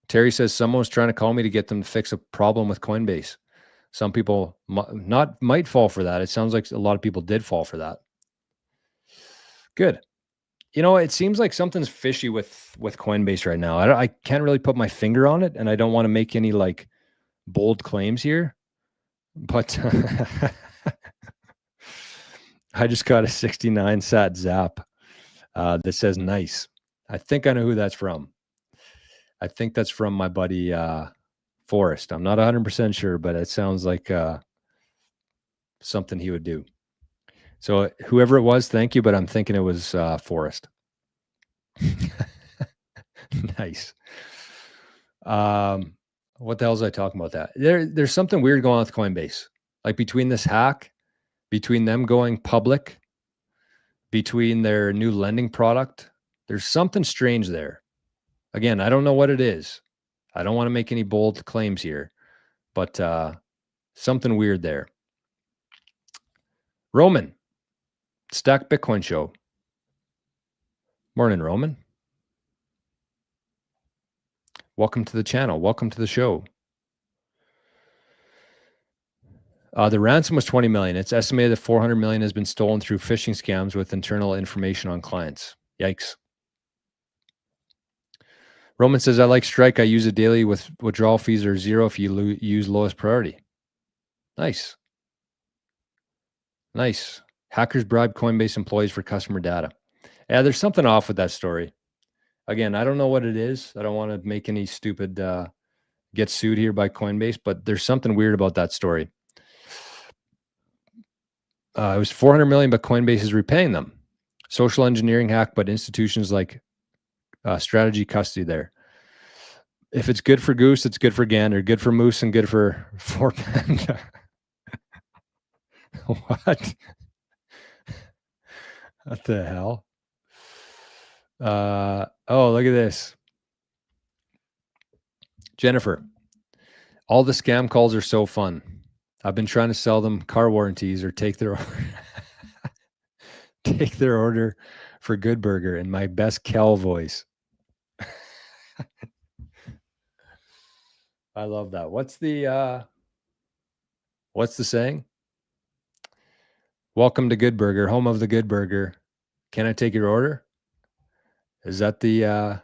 Terry says someone was trying to call me to get them to fix a problem with Coinbase. Some people might fall for that. It sounds like a lot of people did fall for that. Good. You know, it seems like something's fishy with Coinbase right now. I can't really put my finger on it, and I don't want to make any like bold claims here, but I just got a 69 sat zap that says nice. I think I know who that's from. I think that's from my buddy Forrest. I'm not 100% sure, but it sounds like something he would do. So whoever it was, thank you, but I'm thinking it was Forrest. Nice. What the hell was I talking about that? There's something weird going on with Coinbase. Like between this hack, between them going public, between their new lending product, there's something strange there. Again, I don't know what it is. I don't want to make any bold claims here, but something weird there. Roman, Stack Bitcoin Show. Morning, Roman. Welcome to the channel. Welcome to the show. The ransom was 20 million. It's estimated that 400 million has been stolen through phishing scams with internal information on clients. Yikes. Roman says, I like Strike. I use it daily with withdrawal fees are zero if you use lowest priority. Nice. Nice. Hackers bribe Coinbase employees for customer data. Yeah, there's something off with that story. Again, I don't know what it is. I don't want to make any stupid get sued here by Coinbase, but there's something weird about that story. It was 400 million, but Coinbase is repaying them. Social engineering hack, but institutions like strategy custody there. If it's good for goose, it's good for gander, good for moose, and good for panda. What? What the hell? Oh, look at this. Jennifer, all the scam calls are so fun. I've been trying to sell them car warranties or take their order for Good Burger in my best Kel voice. I love that. What's the saying? Welcome to Good Burger, home of the Good Burger. Can I take your order? Is that the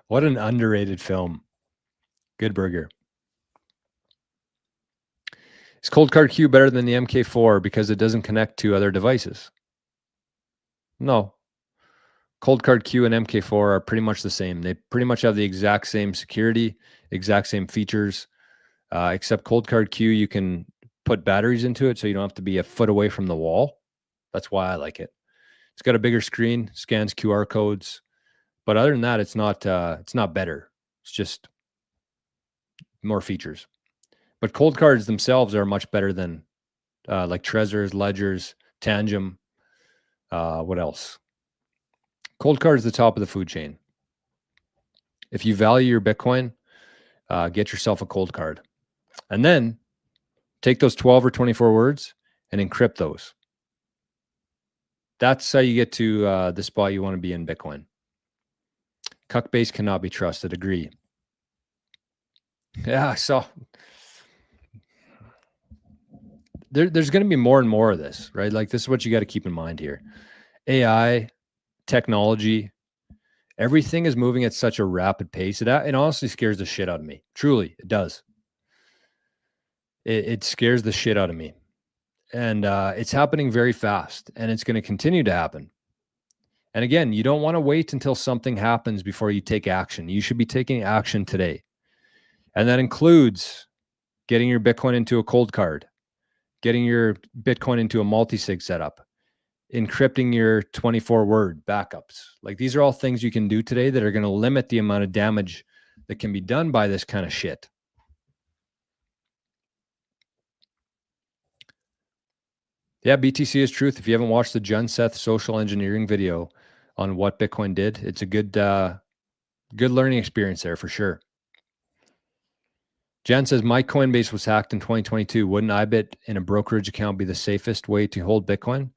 what an underrated film. Good Burger. Is Cold Card Q better than the MK4 because it doesn't connect to other devices? No. Cold Card Q and MK4 are pretty much the same. They pretty much have the exact same security, exact same features, except Cold Card Q, you can put batteries into it so you don't have to be a foot away from the wall. That's why I like it. It's got a bigger screen, scans QR codes, but other than that, it's not better. It's just more features. But cold cards themselves are much better than like Trezors, Ledgers, Tangem. What else? Cold card is the top of the food chain. If you value your Bitcoin, get yourself a cold card. And then take those 12 or 24 words and encrypt those. That's how you get to the spot you want to be in Bitcoin. Cuckbase cannot be trusted. Agree. Yeah, so there's going to be more and more of this, right? Like this is what you got to keep in mind here. AI, technology, everything is moving at such a rapid pace. It honestly scares the shit out of me. Truly, it does. It scares the shit out of me. And it's happening very fast, and it's going to continue to happen. And again, you don't want to wait until something happens before you take action. You should be taking action today. And that includes getting your Bitcoin into a cold card, getting your Bitcoin into a multi-sig setup, encrypting your 24-word backups. Like, these are all things you can do today that are going to limit the amount of damage that can be done by this kind of shit. Yeah, BTC is truth. If you haven't watched the John Seth social engineering video on what Bitcoin did, it's a good learning experience there for sure. Jan says, my Coinbase was hacked in 2022. Wouldn't IBIT in a brokerage account be the safest way to hold Bitcoin?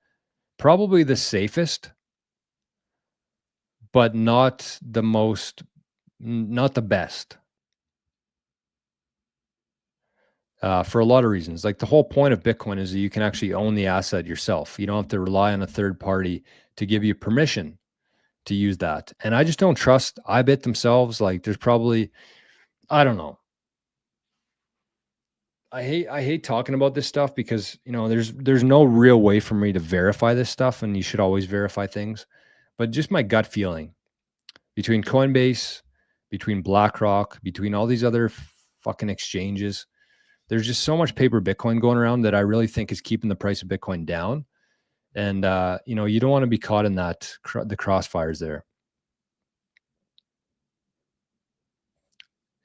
Probably the safest, but not the best. For a lot of reasons. Like, the whole point of Bitcoin is that you can actually own the asset yourself. You don't have to rely on a third party to give you permission to use that. And I just don't trust IBIT themselves. Like, there's probably, I don't know. I hate talking about this stuff because, there's no real way for me to verify this stuff, and you should always verify things. But just my gut feeling between Coinbase, between BlackRock, between all these other fucking exchanges, there's just so much paper Bitcoin going around that I really think is keeping the price of Bitcoin down. And, you don't want to be caught in the crossfires there.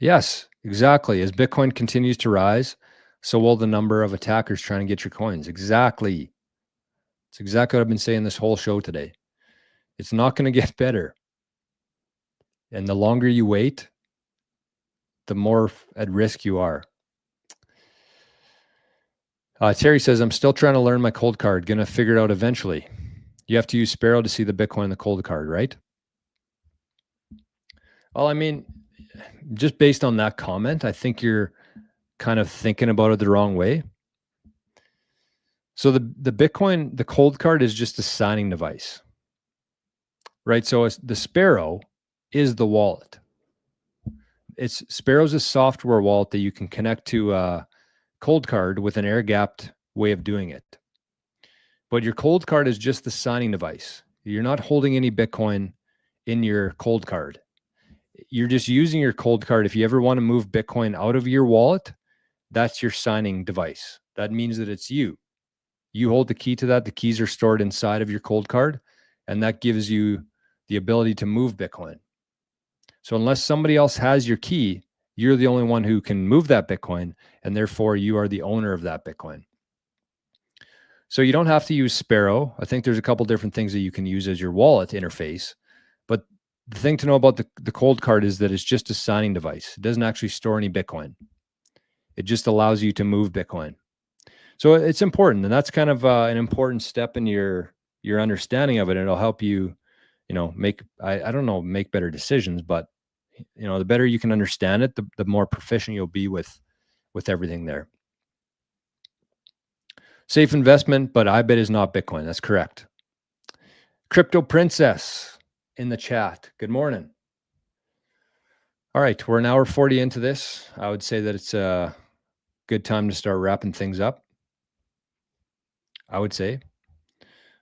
Yes, exactly. As Bitcoin continues to rise, so will the number of attackers trying to get your coins. Exactly. It's exactly what I've been saying this whole show today. It's not going to get better. And the longer you wait, the more at risk you are. Terry says, I'm still trying to learn my cold card. Going to figure it out eventually. You have to use Sparrow to see the Bitcoin in the cold card, right? Well, I mean, just based on that comment, I think you're kind of thinking about it the wrong way. So the Bitcoin, the cold card is just a signing device, right? So the Sparrow is the wallet. Sparrow's a software wallet that you can connect to a cold card with an air-gapped way of doing it. But your cold card is just the signing device. You're not holding any Bitcoin in your cold card. You're just using your cold card. If you ever want to move Bitcoin out of your wallet, that's your signing device. That means that it's you. You hold the key to that. The keys are stored inside of your cold card, and that gives you the ability to move Bitcoin. So unless somebody else has your key, you're the only one who can move that Bitcoin, and therefore you are the owner of that Bitcoin. So you don't have to use Sparrow. I think there's a couple different things that you can use as your wallet interface. But the thing to know about the cold card is that it's just a signing device. It doesn't actually store any Bitcoin. It just allows you to move Bitcoin. So it's important, and that's kind of an important step in your understanding of it. It'll help you, make make better decisions. But the better you can understand it, the more proficient you'll be with everything there. Safe investment, but I bet is not Bitcoin. That's correct. Crypto Princess in the chat. Good morning. All right, we're an hour 40 into this. I would say that it's a good time to start wrapping things up, I would say.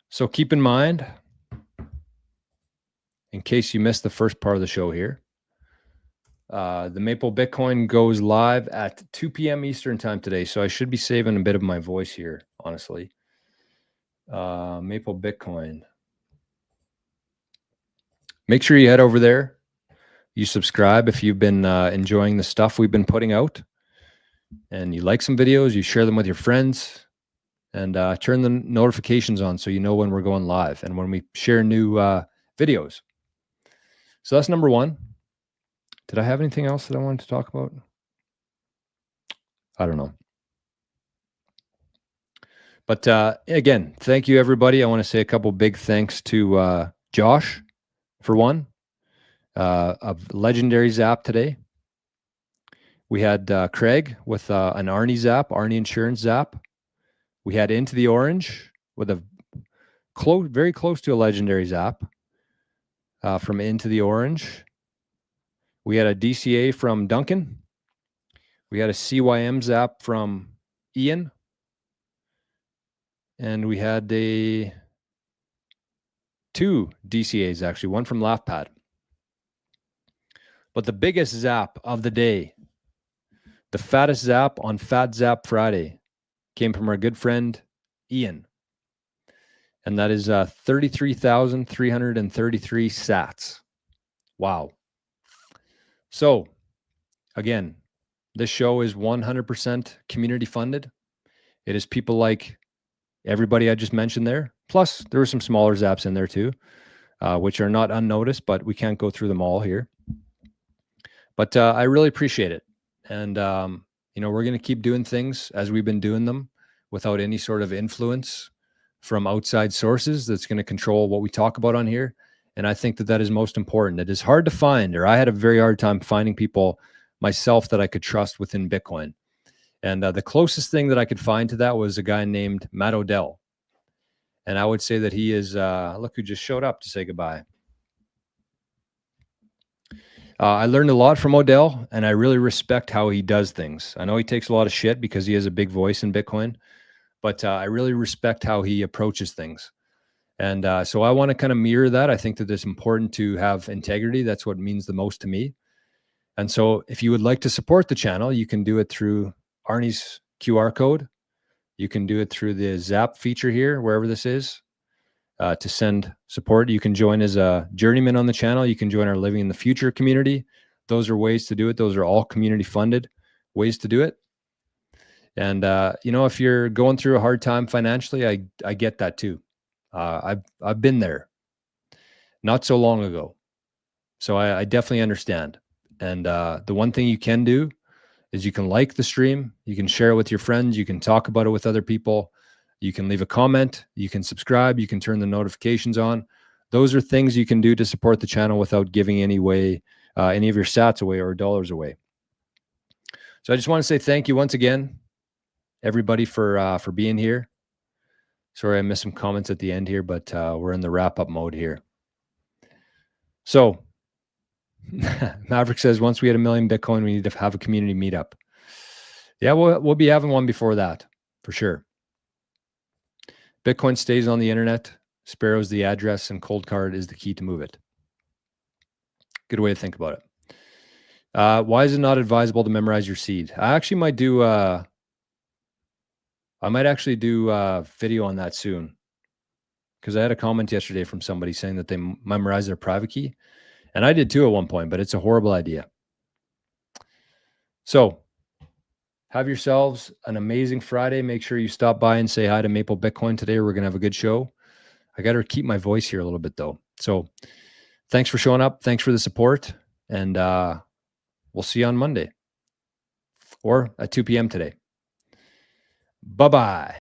So keep in mind, in case you missed the first part of the show here, the Maple Bitcoin goes live at 2 p.m. Eastern time today. So I should be saving a bit of my voice here, honestly. Maple Bitcoin. Make sure you head over there. You subscribe if you've been enjoying the stuff we've been putting out. And you like some videos, you share them with your friends. And turn the notifications on so you know when we're going live and when we share new videos. So that's number one. Did I have anything else that I wanted to talk about? I don't know. But again, thank you, everybody. I want to say a couple big thanks to Josh, for one, of Legendary Zap today. We had Craig with an Arnie Zap, Arnie Insurance Zap. We had Into the Orange with a very close to a Legendary Zap from Into the Orange. We had a DCA from Duncan. We had a CYM Zap from Ian. And we had two DCAs, actually, one from LaughPad. But the biggest zap of the day, the fattest zap on Fat Zap Friday, came from our good friend Ian. And that is 33,333 sats. Wow. So, again, this show is 100% community funded. It is people like everybody I just mentioned there. Plus, there were some smaller zaps in there too, which are not unnoticed, but we can't go through them all here. But I really appreciate it. And, we're going to keep doing things as we've been doing them without any sort of influence from outside sources that's going to control what we talk about on here. And I think that is most important. It is hard to find, or I had a very hard time finding people myself that I could trust within Bitcoin. And the closest thing that I could find to that was a guy named Matt Odell. And I would say that he is, look who just showed up to say goodbye. I learned a lot from Odell, and I really respect how he does things. I know he takes a lot of shit because he has a big voice in Bitcoin, but I really respect how he approaches things. And so I want to kind of mirror that. I think that it's important to have integrity. That's what means the most to me. And so if you would like to support the channel, you can do it through Arnie's QR code. You can do it through the Zap feature here, wherever this is, to send support. You can join as a journeyman on the channel. You can join our Living in the Future community. Those are ways to do it. Those are all community funded ways to do it. And, if you're going through a hard time financially, I get that too. I've been there not so long ago. So I definitely understand. And the one thing you can do is you can like the stream, you can share it with your friends, you can talk about it with other people, you can leave a comment, you can subscribe, you can turn the notifications on. Those are things you can do to support the channel without giving any of your sats away or dollars away. So I just want to say thank you once again, everybody, for being here. Sorry, I missed some comments at the end here, but we're in the wrap-up mode here. So Maverick says, once we hit 1 million Bitcoin, we need to have a community meetup. Yeah, we'll be having one before that, for sure. Bitcoin stays on the internet. Sparrow's the address, and Cold Card is the key to move it. Good way to think about it. Why is it not advisable to memorize your seed? I actually might do... I might actually do a video on that soon, because I had a comment yesterday from somebody saying that they memorize their private key. And I did too at one point, but it's a horrible idea. So have yourselves an amazing Friday. Make sure you stop by and say hi to Maple Bitcoin today. We're going to have a good show. I got to keep my voice here a little bit though. So thanks for showing up. Thanks for the support. And we'll see you on Monday or at 2 p.m. today. Bye-bye.